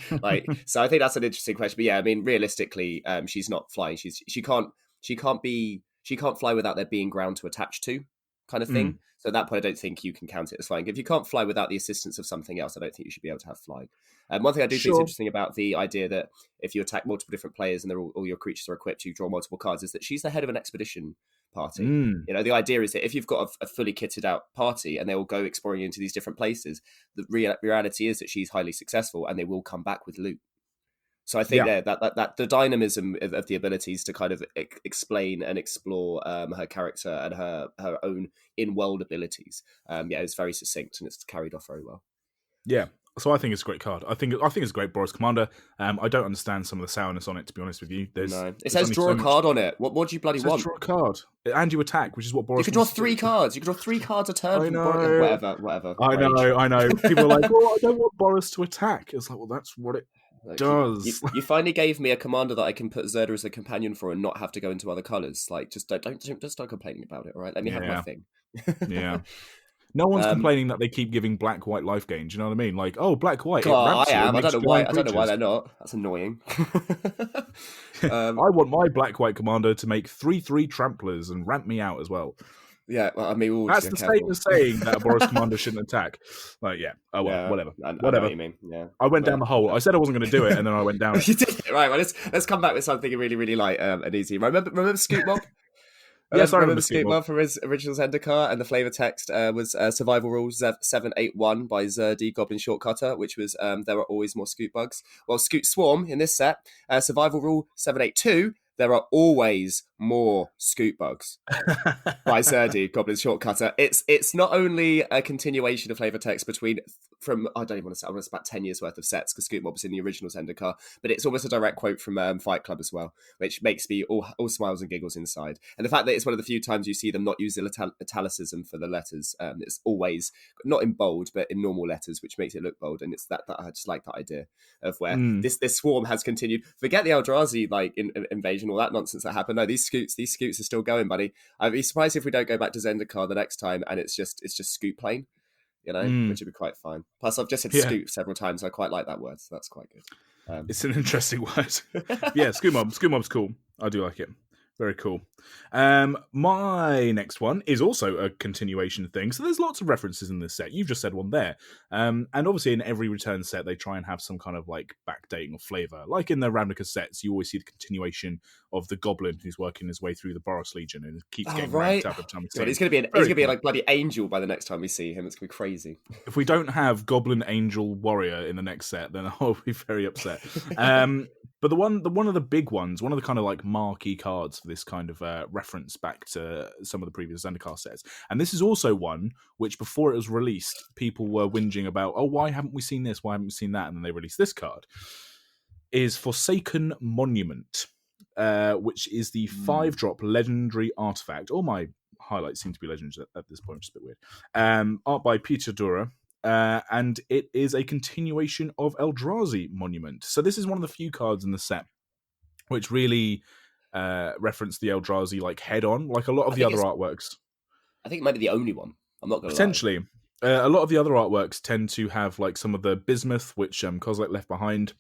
So I think that's an interesting question. But yeah, I mean, realistically, she's not flying. She can't fly without there being ground to attach to, kind of thing. So at that point, I don't think you can count it as flying. If you can't fly without the assistance of something else, I don't think you should be able to have flying. One thing I do think is interesting about the idea that if you attack multiple different players and all your creatures are equipped, you draw multiple cards, is that she's the head of an expedition party. You know, the idea is that if you've got a fully kitted out party and they will go exploring into these different places, the reality is that she's highly successful and they will come back with loot. So I think that the dynamism of the abilities to kind of explain and explore her character and her own in-world abilities, it's very succinct and it's carried off very well. Yeah, so I think it's a great card. I think it's a great Boros Commander. I don't understand some of the sourness on it, to be honest with you. It says draw a card on it. What do you bloody want? Draw a card and you attack, which is what Boros. You can draw 3 cards. You can draw 3 cards a turn. I know. Whatever. I know. People are like, "Oh, I don't want Boros to attack." It's like, well, that's what it does. You finally gave me a commander that I can put Zerda as a companion for and not have to go into other colours. Like, just don't start complaining about it. All right, let me have my thing. Yeah. No one's complaining that they keep giving black-white life gain. Do you know what I mean? Like, oh, black-white. I am. I don't know why they're not. That's annoying. I want my black-white commander to make 3/3 tramplers and ramp me out as well. Yeah, well, I mean, that's the same as saying that a Boros commander shouldn't attack. Like, whatever. I know what you mean. Yeah, I went down the hole. I said I wasn't going to do it, and then I went down it. You did it. Right. Well, let's come back with something really, really light and easy. Remember Scoop Mob? Yes, I remember Scoop Mob from his original Zendikar, and the flavor text was Survival Rules 781 by Zerdy Goblin Shortcutter, which was there are always more Scoop bugs. Well, Scoop Swarm in this set, Survival Rule 782. There are always more Scoop bugs by Zerdy, Goblin Shortcutter. It's not only a continuation of flavor text from I don't even want to say, I want to say about 10 years worth of sets, because Scoop Mob was in the original Zendikar, but it's almost a direct quote from Fight Club as well, which makes me all smiles and giggles inside. And the fact that it's one of the few times you see them not use the italicism for the letters, it's always not in bold, but in normal letters, which makes it look bold. And it's that I just like that idea of where this swarm has continued. Forget the Eldrazi invasion, all that nonsense that happened. No, these scoots are still going, buddy. I'd be surprised if we don't go back to Zendikar the next time and it's just Scoop plane, which would be quite fine. Plus, I've just said Scoop several times. I quite like that word, so that's quite good. It's an interesting word. Yeah, Scoop Mob's cool. I do like it. Very cool. My next one is also a continuation thing. So there's lots of references in this set. You've just said one there. And obviously in every return set, they try and have some kind of like backdating or flavour. Like in the Ravnica sets, you always see the continuation of the goblin who's working his way through the Boros Legion and keeps Oh getting ranked right. up every time we see God, him. he's gonna be Very a cool. like bloody angel by the next time we see him. It's gonna be crazy. If we don't have Goblin Angel Warrior in the next set, then I'll be very upset. But one of the big ones, one of the kind of like marquee cards for this kind of reference back to some of the previous Zendikar sets, and this is also one which before it was released, people were whinging about, oh, why haven't we seen this? Why haven't we seen that? And then they released this card. Is Forsaken Monument, which is the 5-drop legendary artifact. All my highlights seem to be legends at this point, which is a bit weird. Art by Peter Dura. And it is a continuation of Eldrazi Monument. So this is one of the few cards in the set which really reference the Eldrazi like head on, like a lot of the other artworks. I think it might be the only one. I'm not going to lie. Potentially. A lot of the other artworks tend to have like some of the bismuth, which Kozilek left behind,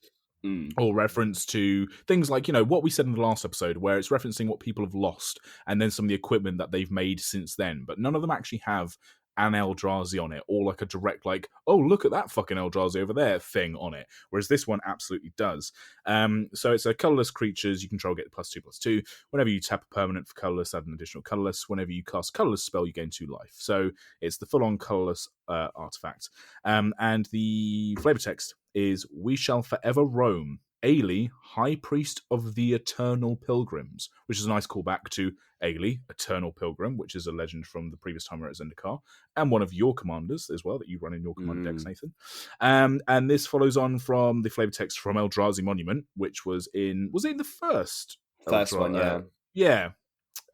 or reference to things like, you know, what we said in the last episode, where it's referencing what people have lost and then some of the equipment that they've made since then. But none of them actually have an Eldrazi on it, or like a direct, like, oh, look at that fucking Eldrazi over there thing on it. Whereas this one absolutely does. So it's a colorless creatures. You control, get +2/+2. Whenever you tap a permanent for colorless, add an additional colorless. Whenever you cast colorless spell, you gain 2 life. So it's the full-on colorless artifact. And the flavor text is, we shall forever roam, Ailey, High Priest of the Eternal Pilgrims, which is a nice callback to Ailey, Eternal Pilgrim, which is a legend from the previous time we were at Zendikar, and one of your commanders as well that you run in your commander decks, Nathan. And this follows on from the flavor text from Eldrazi Monument, which was it in the first one, yeah. Yeah.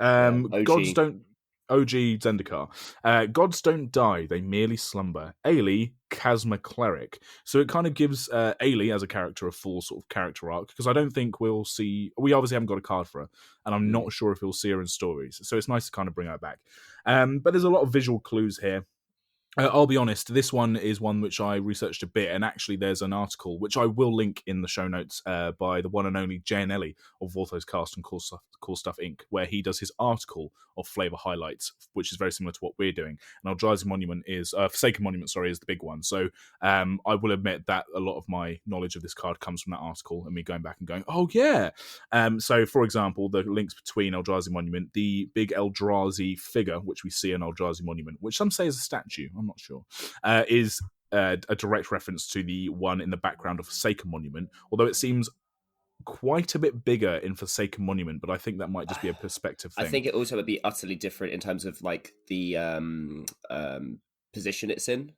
Gods don't... OG Zendikar. Gods don't die, they merely slumber. Ailey, Chasma Cleric. So it kind of gives Ailey as a character a full sort of character arc, because I don't think we'll see... We obviously haven't got a card for her, and I'm not sure if we'll see her in stories. So it's nice to kind of bring her back. But there's a lot of visual clues here. I'll be honest, this one is one which I researched a bit, and actually there's an article, which I will link in the show notes, by the one and only Annelli of Vorthos Cast and Cool Stuff Inc., where he does his article of Flavour highlights, which is very similar to what we're doing. And Eldrazi Monument is, Forsaken Monument, is the big one. So I will admit that a lot of my knowledge of this card comes from that article, and me going back and going, oh yeah! So, for example, the links between Eldrazi Monument, the big Eldrazi figure, which we see in Eldrazi Monument, which some say is a statue, I'm not sure, is a direct reference to the one in the background of Forsaken Monument, although it seems quite a bit bigger in Forsaken Monument, but I think that might just be a perspective thing. I think it also would be utterly different in terms of like the position it's in.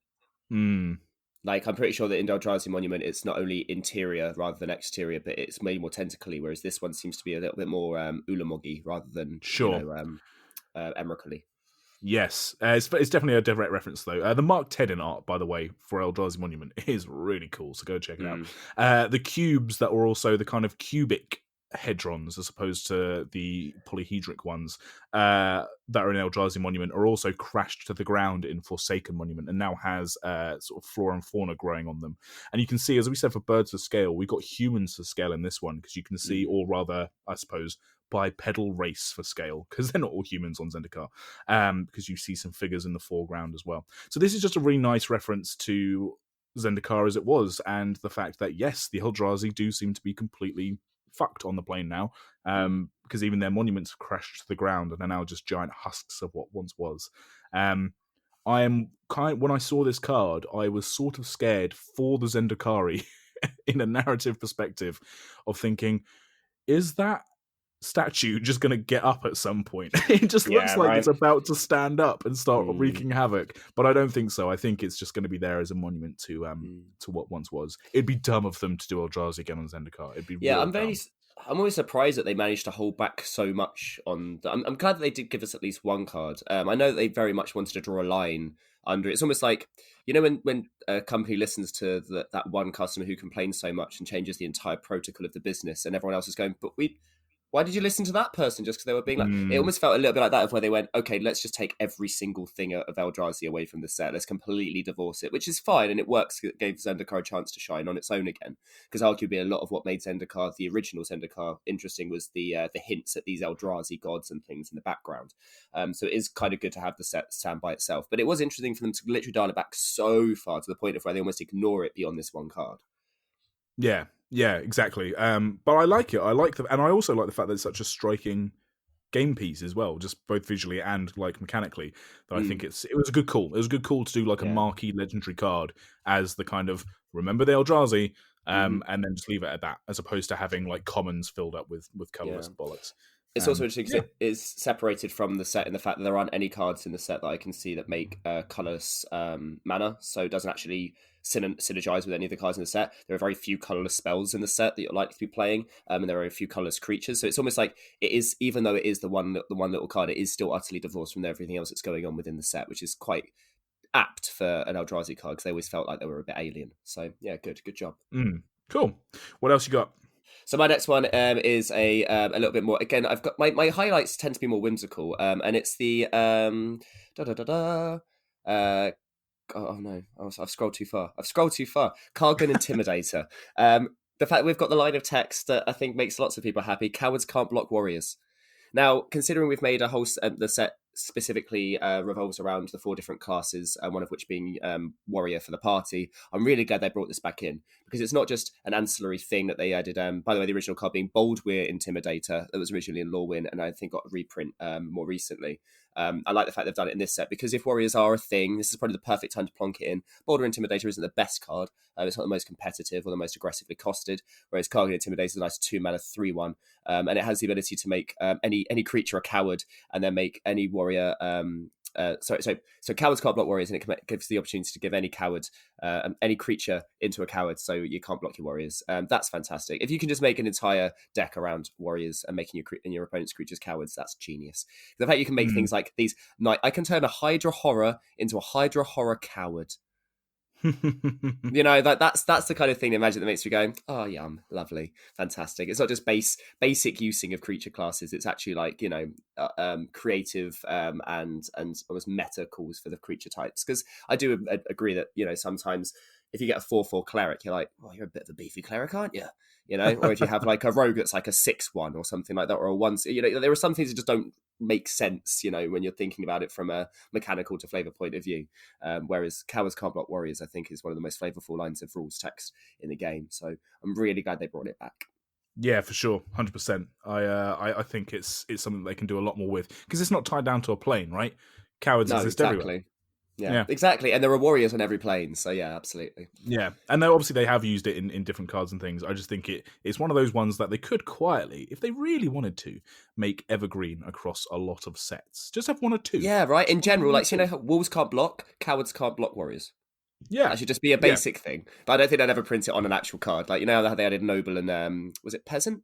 Like, I'm pretty sure that in Eldrazi Monument, it's not only interior rather than exterior, but it's made more tentacly, whereas this one seems to be a little bit more Ulamogi rather than Emerald-y. Yes, it's definitely a direct reference, though. The Mark Tedin art, by the way, for Eldrazi Monument is really cool, so go check it out. The cubes that were also the kind of cubic hedrons, as opposed to the polyhedric ones that are in Eldrazi Monument, are also crashed to the ground in Forsaken Monument, and now has sort of flora and fauna growing on them. And you can see, as we said, for birds to scale, we've got humans to scale in this one, because you can see, or rather, I suppose, bipedal race for scale, because they're not all humans on Zendikar, because you see some figures in the foreground as well. So this is just a really nice reference to Zendikar as it was, and the fact that, yes, the Eldrazi do seem to be completely fucked on the plane now, because even their monuments have crashed to the ground and are now just giant husks of what once was. When I saw this card, I was sort of scared for the Zendikari in a narrative perspective of thinking, is that statue just going to get up at some point? It just looks like it's about to stand up and start wreaking havoc, but I don't think so. I think it's just going to be there as a monument to what once was. It'd be dumb of them to do Eldrazi again on Zendikar. It'd be I'm always surprised that they managed to hold back so much on I'm glad that they did give us at least one card. I know that they very much wanted to draw a line under it. It's almost like, you know, when a company listens to that one customer who complains so much and changes the entire protocol of the business, and everyone else is going, but Why did you listen to that person just because they were being like? It Mm, almost felt a little bit like that of where they went, okay, let's just take every single thing of Eldrazi away from the set. Let's completely divorce it, which is fine and it works. It gave Zendikar a chance to shine on its own again. Because arguably a lot of what made Zendikar, the original Zendikar, interesting was the hints at these Eldrazi gods and things in the background. So it is kind of good to have the set stand by itself. But it was interesting for them to literally dial it back so far to the point of where they almost ignore it beyond this one card. yeah, yeah, exactly. But I like it. I like and I also like the fact that it's such a striking game piece as well, just both visually and like mechanically. That I think it was a good call. It was a good call to do like a marquee legendary card as the kind of remember the Eldrazi, and then just leave it at that, as opposed to having like commons filled up with colorless bollocks. It's also interesting because it is separated from the set in the fact that there aren't any cards in the set that I can see that make colorless mana, so it doesn't actually synergize with any of the cards in the set. There are very few colorless spells in the set that you're likely to be playing, and there are a few colorless creatures. So it's almost like it is, even though it is the one little card, it is still utterly divorced from everything else that's going on within the set, which is quite apt for an Eldrazi card because they always felt like they were a bit alien. So yeah, good job. Cool. What else you got? So my next one is a little bit more. Again, I've got my highlights tend to be more whimsical, and it's the oh no, I've scrolled too far. Kargan Intimidator. The fact we've got the line of text that I think makes lots of people happy. Cowards can't block warriors. Now, considering we've made a whole the set specifically revolves around the 4 different classes, one of which being warrior for the party, I'm really glad they brought this back in because it's not just an ancillary thing that they added. By the way, the original card being Boldwyr Intimidator that was originally in Lorwyn and I think got a reprint more recently. I like the fact they've done it in this set because if warriors are a thing, this is probably the perfect time to plonk it in. Boulder Intimidator isn't the best card. It's not the most competitive or the most aggressively costed, whereas Kargan Intimidator is a nice 2-mana 3/1, and it has the ability to make any creature a coward and then make any warrior. So cowards can't block warriors, and it gives the opportunity to give any coward, any creature into a coward, so you can't block your warriors. That's fantastic. If you can just make an entire deck around warriors and making your opponent's creatures cowards, that's genius. The fact you can make things like these, I can turn a Hydra Horror into a Hydra Horror Coward. That's the kind of thing in Magic that makes me go, oh yum, lovely, fantastic. It's not just basic using of creature classes. It's actually like creative and almost meta calls for the creature types. Because I do agree that sometimes if you get a 4/4 cleric, you're like, oh, you're a bit of a beefy cleric, aren't you? Or if you have like a rogue that's like a 6/1 or something like that, or a 1, there are some things that just don't make sense, when you're thinking about it from a mechanical to flavor point of view. Whereas Cowards Can't Block Warriors, I think, is one of the most flavorful lines of rules text in the game. So I'm really glad they brought it back. Yeah, for sure, 100%. I think it's something they can do a lot more with because it's not tied down to a plane, right? Cowards exist everywhere. Yeah, exactly. And there are warriors on every plane, so yeah, absolutely. Yeah, and obviously they have used it in different cards and things. I just think it's one of those ones that they could quietly, if they really wanted to, make evergreen across a lot of sets. Just have 1 or 2. Yeah, right. In general, like wolves can't block, cowards can't block warriors. Yeah, that should just be a basic thing. But I don't think they'd ever print it on an actual card. Like how they added noble and was it peasant?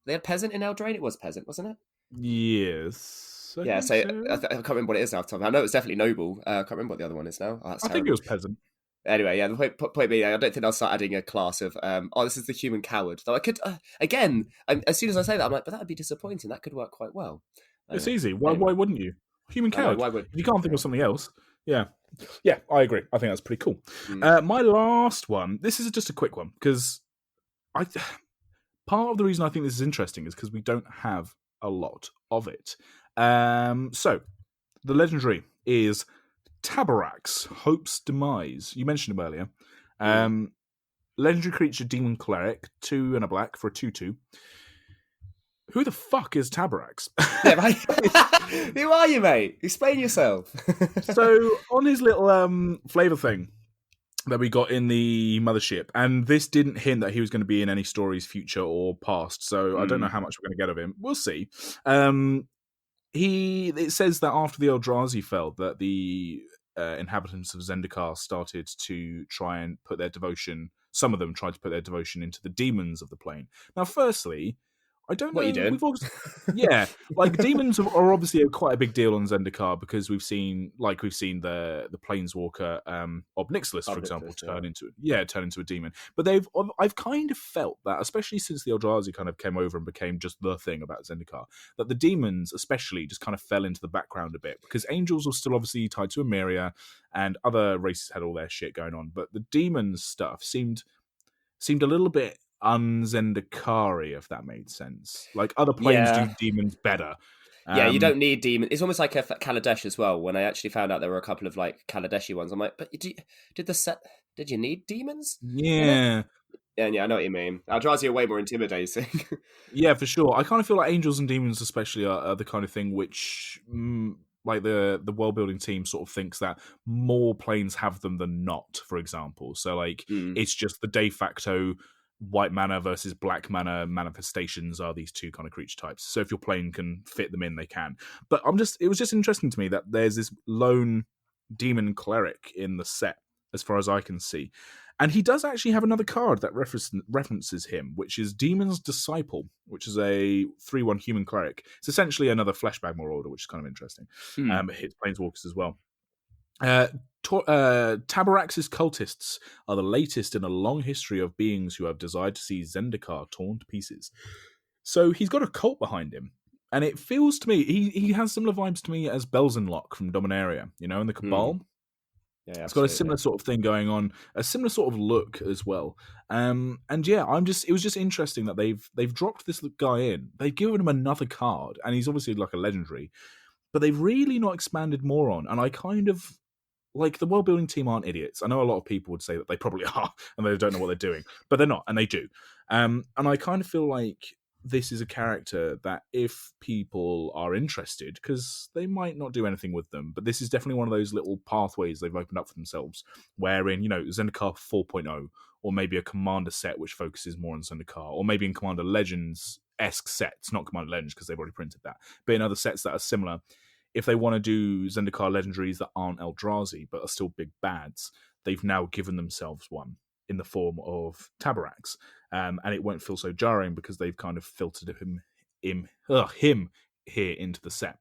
They had peasant in Eldraine. It was peasant, wasn't it? Yes. I can't remember what it is now. I know it was definitely noble. I can't remember what the other one is now. I think it was peasant. Anyway, yeah, the point being, I don't think I'll start adding a class of, this is the human coward. Though I could, again, as soon as I say that, I'm like, but that would be disappointing. That could work quite well. It's easy. Why wouldn't you? Human coward. Why would you can't think of something else? Yeah, I agree. I think that's pretty cool. My last one. This is just a quick one because part of the reason I think this is interesting is because we don't have a lot of it. So the legendary is Tabarax, Hope's Demise. You mentioned him earlier. Legendary creature, Demon Cleric, 2 and a black for a 2/2. Who the fuck is Tabarax? Yeah, right. Who are you, mate? Explain yourself. So on his little flavor thing that we got in the mothership, and this didn't hint that he was going to be in any stories, future or past. So I don't know how much we're going to get of him. We'll see. It says that after the Eldrazi fell, that the inhabitants of Zendikar started to try and put their devotion. Some of them tried to put their devotion into the demons of the plane. Now, firstly, I don't What are you know. doing? Yeah, like demons are obviously quite a big deal on Zendikar because we've seen the planeswalker Obnixilis, for example, Ridiculous, yeah. turn into a demon. But I've kind of felt that, especially since the Eldrazi kind of came over and became just the thing about Zendikar, that the demons especially just kind of fell into the background a bit because angels were still obviously tied to Emeria and other races had all their shit going on, but the demons stuff seemed a little bit un-Zendikari, if that made sense. Like other planes do Yeah. demons better. Yeah, you Um, don't need demon. It's almost like a Kaladesh as well. When I actually found out there were a couple of like Kaladeshi ones, I'm like, but did the set? Did you need demons in it? yeah, And yeah, I know what you mean. Eldrazi are way more intimidating. yeah, for sure. I kind of feel like angels and demons, especially, are the kind of thing which, like the world building team, sort of thinks that more planes have them than not. For example, so like Mm. it's just the de facto white mana versus black mana manifestations are these two kind of creature types. So if your plane can fit them in, they can. But it was just interesting to me that there's this lone demon cleric in the set, as far as I can see. And he does actually have another card that references him, which is Demon's Disciple, which is a 3/1 human cleric. It's essentially another Fleshbag Marauder, which is kind of interesting. Mm. It hits Planeswalkers as well. Tabarax's cultists are the latest in a long history of beings who have desired to see Zendikar torn to pieces. So he's got a cult behind him. And it feels to me, he has similar vibes to me as Belzenlock from Dominaria, in the Mm. Cabal. Yeah, It's got a absolutely. similar sort of thing going on, a similar sort of look as well. And yeah, it was just interesting that they've dropped this guy in. They've given him another card, and he's obviously like a legendary, but they've really not expanded more on. And I kind of like the world building team aren't idiots. I know a lot of people would say that they probably are and they don't know what they're doing, but they're not, and they do. And I kind of feel like this is a character that if people are interested, because they might not do anything with them, but this is definitely one of those little pathways they've opened up for themselves, wherein, Zendikar 4.0, or maybe a Commander set which focuses more on Zendikar, or maybe in Commander Legends-esque sets, not Commander Legends because they've already printed that, but in other sets that are similar, if they want to do Zendikar legendaries that aren't Eldrazi but are still big bads, they've now given themselves one in the form of Tabarax. And it won't feel so jarring because they've kind of filtered him here into the set.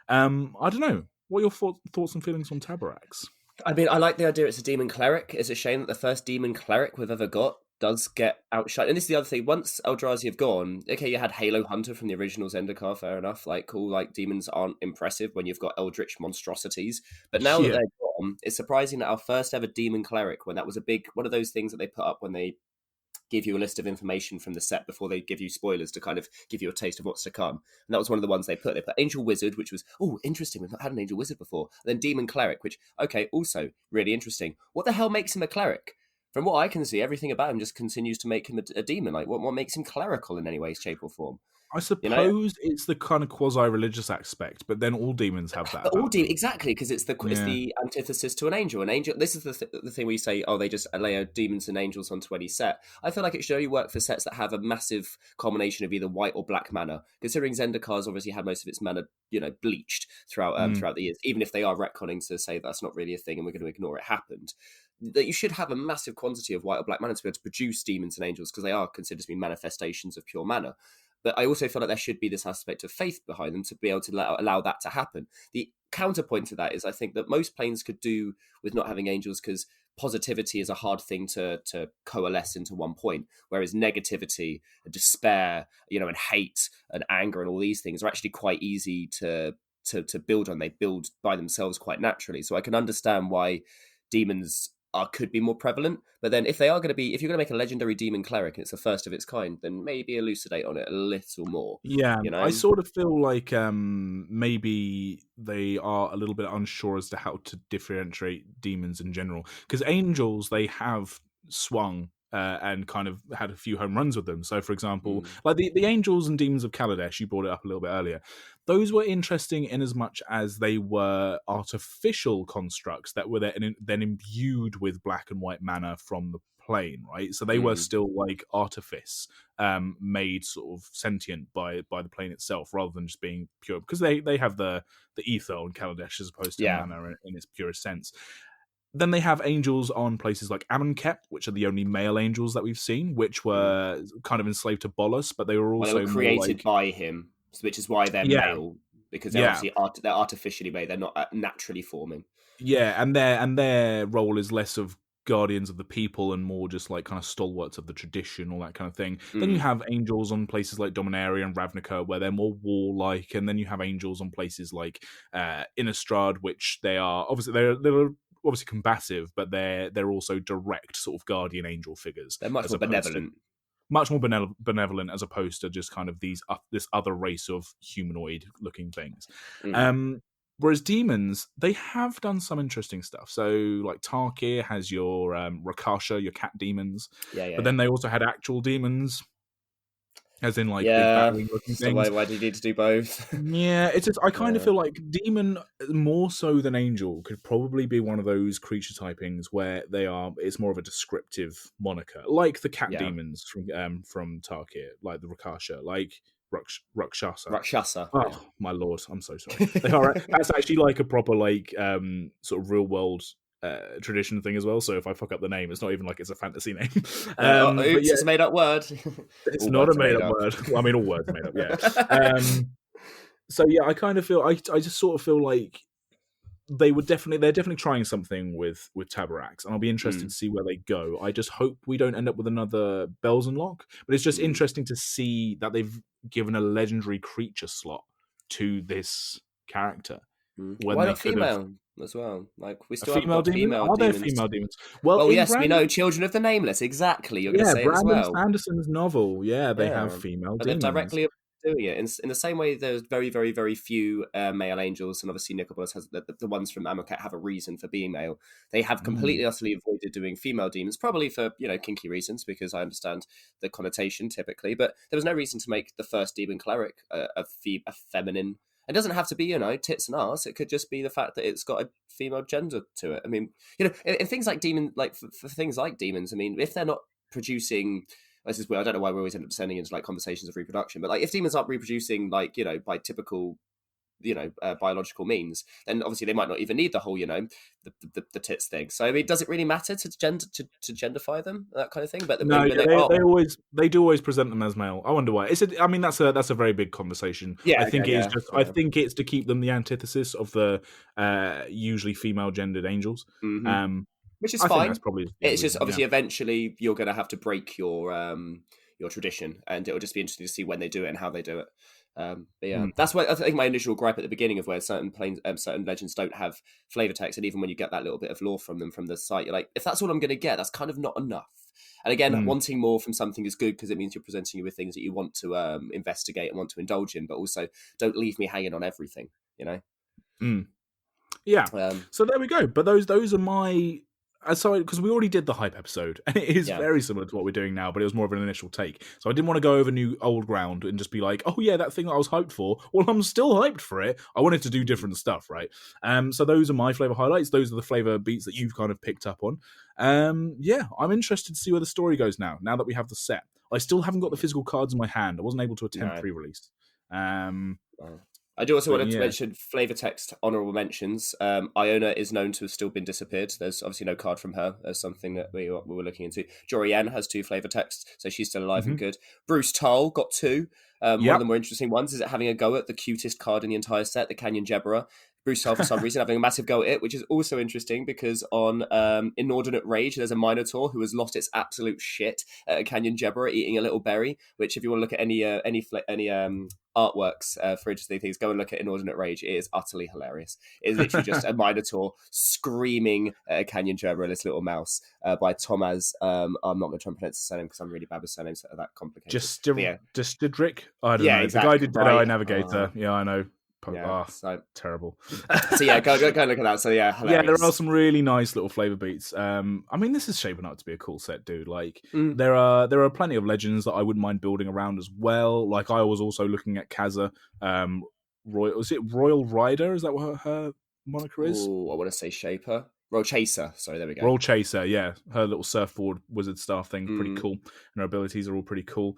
I don't know. What are your thoughts and feelings on Tabarax? I mean, I like the idea it's a demon cleric. It's a shame that the first demon cleric we've ever got does get outshined. And this is the other thing. Once Eldrazi have gone, okay, you had Halo Hunter from the original Zendikar, fair enough. Like, cool, like, demons aren't impressive when you've got eldritch monstrosities. But now that Yeah. they're gone, it's surprising that our first ever demon cleric, when that was a big, one of those things that they put up when they give you a list of information from the set before they give you spoilers to kind of give you a taste of what's to come. And that was one of the ones they put. They put Angel Wizard, which was, oh, interesting. We've not had an Angel Wizard before. And then Demon Cleric, which, okay, also really interesting. What the hell makes him a cleric? From what I can see, everything about him just continues to make him a demon. Like, what makes him clerical in any way, shape, or form? I You know? suppose it's the kind of quasi-religious aspect, but then all demons have that But all about them. exactly, because it's Yeah. the antithesis to an angel. An angel. This is the thing we say. Oh, they just layer demons and angels onto any set. I feel like it should only work for sets that have a massive combination of either white or black mana. Considering Zendikar's obviously had most of its mana, bleached throughout the years. Even if they are retconning to say that's not really a thing and we're going to ignore it happened. That you should have a massive quantity of white or black mana to be able to produce demons and angels because they are considered to be manifestations of pure mana. But I also feel like there should be this aspect of faith behind them to be able to allow that to happen. The counterpoint to that is I think that most planes could do with not having angels because positivity is a hard thing to coalesce into one point, whereas negativity, despair, and hate and anger and all these things are actually quite easy to build on. They build by themselves quite naturally. So I can understand why demons could be more prevalent. But then if you're going to make a legendary demon cleric and it's the first of its kind, then maybe elucidate on it a little more. Yeah, You I know? sort of feel like maybe they are a little bit unsure as to how to differentiate demons in general. Because angels, they have swung and kind of had a few home runs with them. So, for example, Mm. like the angels and demons of Kaladesh, you brought it up a little bit earlier. Those were interesting in as much as they were artificial constructs that were then imbued with black and white mana from the plane, right? So they were Mm. still like artifice made sort of sentient by the plane itself, rather than just being pure, because they have the ether on Kaladesh as opposed to Yeah. mana in its purest sense. then they have angels on places like Amonkhet, which are the only male angels that we've seen, which were kind of enslaved to Bolus, but they were Well, they were also more created like by him, which is why they're yeah, male, because they're yeah, obviously they're artificially made. They're not naturally forming. yeah, and their role is less of guardians of the people and more just like kind of stalwarts of the tradition, all that kind of thing. Then you Mm. have angels on places like Dominaria and Ravnica, where they're more warlike, and then you have angels on places like Innistrad, which they're obviously combative, but they're also direct sort of guardian angel figures, They're much as more opposed to benevolent. much more benevolent as opposed to just kind of this other race of humanoid looking things. Mm. Whereas demons, they have done some interesting stuff. So like Tarkir has your Rakasha, your cat demons, Yeah, yeah, but yeah. then they also had actual demons, as in like big Yeah. battling looking So things. why do you need to do both? Yeah, it's just I kind of Yeah. feel like demon more so than angel could probably be one of those creature typings where it's more of a descriptive moniker, like the cat Yeah. demons from Tarkir, like the Rakasha, like Rakshasa. Rakshasa. Yeah. Oh my lord, I'm so sorry. They are that's actually like a proper like sort of real world tradition thing as well. So if I fuck up the name, it's not even like it's a fantasy name. But Oops, yeah, it's a made up word. it's All not a words are made made up up. word. Well, I mean, all words are made up. Yeah. So yeah, I kind of feel I just sort of feel like they're definitely trying something with Tabarax, and I'll be interested Mm, to see where they go. I just hope we don't end up with another Bells and Lock, but it's just mm. interesting to see that they've given a legendary creature slot to this character when Why they not could have female as well? Like, we a still haven't female got demon. female Are there demons. female demons? Well, Well, in yes, we know Brandon, Children of the Nameless. Exactly. You're going to yeah, say it as Brandon well. Sanderson's novel, yeah, they have Yeah. female But they've demons. directly doing it in the same way. There's very, very, very few male angels, and obviously Nicobolus has the ones from Amonkhet have a reason for being male. They have Mm, completely utterly avoided doing female demons, probably for kinky reasons, because I understand the connotation typically. But there was no reason to make the first demon cleric a feminine. It doesn't have to be tits and ass. It could just be the fact that it's got a female gender to it. I mean, in things like demon, like for things like demons. I mean, if they're not producing, this is where I don't know why we always end up descending into like conversations of reproduction, but like if demons aren't reproducing like by typical biological means, then obviously they might not even need the whole the tits thing. So I mean, does it really matter to genderify them, that kind of thing? But no, when yeah, they are, they do always present them as male. I wonder why. I mean, that's a very big conversation. yeah, I think okay, it is yeah, just. I yeah. think it's to keep them the antithesis of the usually female gendered angels. Mm-hmm. Um, Which is I think that's fine. probably the only It's just reason. Yeah. obviously eventually you're going to have to break your tradition, and it'll just be interesting to see when they do it and how they do it. But yeah, Mm, that's why I think my initial gripe at the beginning of where certain legends don't have flavor text, and even when you get that little bit of lore from them from the site, you're like, if that's all I'm going to get, that's kind of not enough. And again, mm, wanting more from something is good because it means you're presenting you with things that you want to investigate and want to indulge in, but also don't leave me hanging on everything. You know. mm. Yeah. Um, So there we go. But those are my. So because we already did the hype episode, and it is yeah. very similar to what we're doing now, but it was more of an initial take. So I didn't want to go over new old ground and just be like, oh yeah, that thing that I was hyped for. Well, I'm still hyped for it. I wanted to do different stuff, right? So those are my flavor highlights. Those are the flavor beats that you've kind of picked up on. Yeah, I'm interested to see where the story goes now. Now that we have the set, I still haven't got the physical cards in my hand. I wasn't able to attempt No. pre-release. Um, I do also but want to yeah. mention flavor text honorable mentions. Iona is known to have still been disappeared. There's obviously no card from her. There's something that we were looking into. Jorianne has 2 flavor texts, so she's still alive and Mm-hmm. good. Bruce Tull got 2. One of Yep. the more interesting ones is it having a go at the cutest card in the entire set, the Canyon Jebra. Bruce Tull, for some reason, having a massive go at it, which is also interesting because on Inordinate Rage, there's a Minotaur who has lost its absolute shit at a Canyon Jebra eating a little berry, which if you want to look at any artworks for interesting things, go and look at Inordinate Rage. It is utterly hilarious. It is literally just a Minotaur screaming at a Canyon Jebra, this little mouse, by Tomaz. I'm not going to try and pronounce the surname because I'm really bad with surnames that are that complicated. Just Didrik? I don't Yeah, know. The exactly. guy did Dead Right. Eye Navigator. Yeah, I know. Yeah. So Terrible. yeah, go and look at that. So yeah, Yeah, there are hilarious. some really nice little flavor beats. I mean, this is shaping up to be a cool set, dude. Like, Mm. there are plenty of legends that I wouldn't mind building around as well. Like, I was also looking at Kaza. Was it Royal Rider? Is that what her moniker is? Oh, I want to say Shaper. Roll Chaser. Sorry, there we go. Royal Chaser, yeah. Her little surfboard wizard staff thing, pretty Mm. cool. And her abilities are all pretty cool.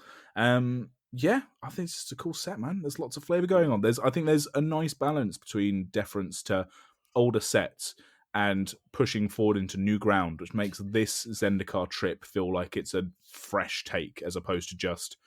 Yeah, I think it's just a cool set, man. There's lots of flavor going on. I think there's a nice balance between deference to older sets and pushing forward into new ground, which makes this Zendikar trip feel like it's a fresh take as opposed to just,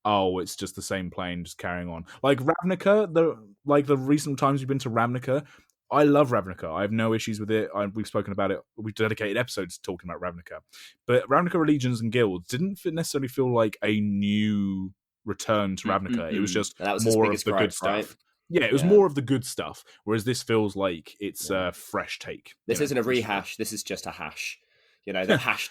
oh, it's just the same plane just carrying on. Like Ravnica, the recent times we've been to Ravnica, I love Ravnica. I have no issues with it. We've spoken about it. We've dedicated episodes talking about Ravnica. But Ravnica Legions and Guilds didn't necessarily feel like a new return to Ravnica. It was just more of the good stuff. Right? Yeah, it was more of the good stuff, whereas this feels like it's a fresh take. This isn't a rehash. This is just a hash. You know, they've hashed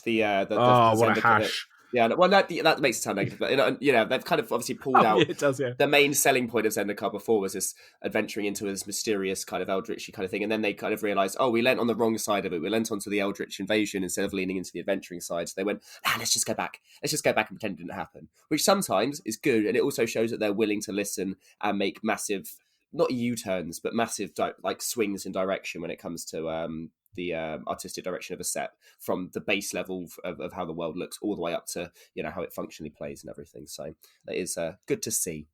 the what a hash. Yeah, well, that makes it sound negative, but they've kind of obviously pulled out. It does, yeah. The main selling point of Zendikar before was this adventuring into this mysterious kind of Eldritchy kind of thing, and then they kind of realised, we lent on the wrong side of it. We lent onto the Eldritch invasion instead of leaning into the adventuring side. So they went, let's just go back. Let's just go back and pretend it didn't happen, which sometimes is good, and it also shows that they're willing to listen and make massive, not U-turns, but massive swings in direction when it comes to the artistic direction of a set, from the base level of how the world looks all the way up to how it functionally plays and everything. So that is good to see.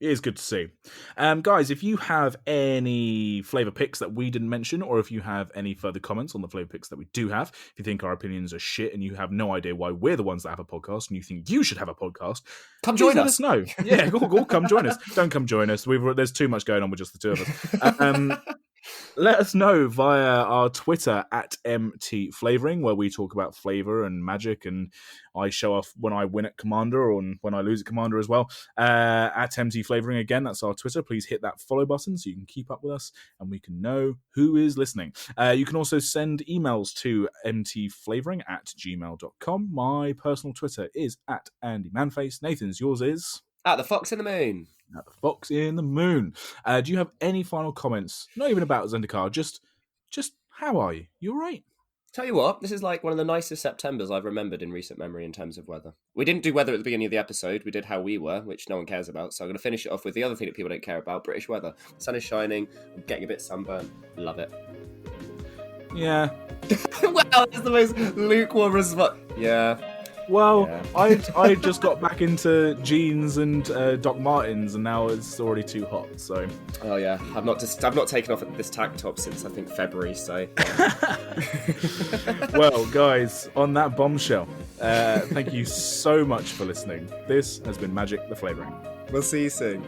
It is good to see. Guys, if you have any Flavour picks that we didn't mention, or if you have any further comments on the Flavour picks that we do have, if you think our opinions are shit and you have no idea why we're the ones that have a podcast and you think you should have a podcast, come join us. Let us know. Yeah, go come join us. Don't come join us. There's too much going on with just the two of us. Let us know via our Twitter at mtflavouring, where we talk about flavour and magic, and I show off when I win at Commander or when I lose at Commander as well. At mtflavouring again, that's our Twitter. Please hit that follow button so you can keep up with us and we can know who is listening. You can also send emails to mtflavouring@gmail.com. My personal Twitter is at AndyManface. Nathan's, yours is? At the Fox in the Moon. At the Fox in the Moon. Do you have any final comments? Not even about Zendikar, just how are you? You all right? Tell you what, this is like one of the nicest Septembers I've remembered in recent memory in terms of weather. We didn't do weather at the beginning of the episode. We did how we were, which no one cares about. So I'm going to finish it off with the other thing that people don't care about, British weather. The sun is shining. I'm getting a bit sunburned. Love it. Yeah. Well, that's the most lukewarm response. Yeah. Well, yeah. I just got back into jeans and Doc Martens, and now it's already too hot. So. Oh yeah, I've not taken off this tank top since I think February. So. Well, guys, on that bombshell, thank you so much for listening. This has been Magic the Flavouring. We'll see you soon.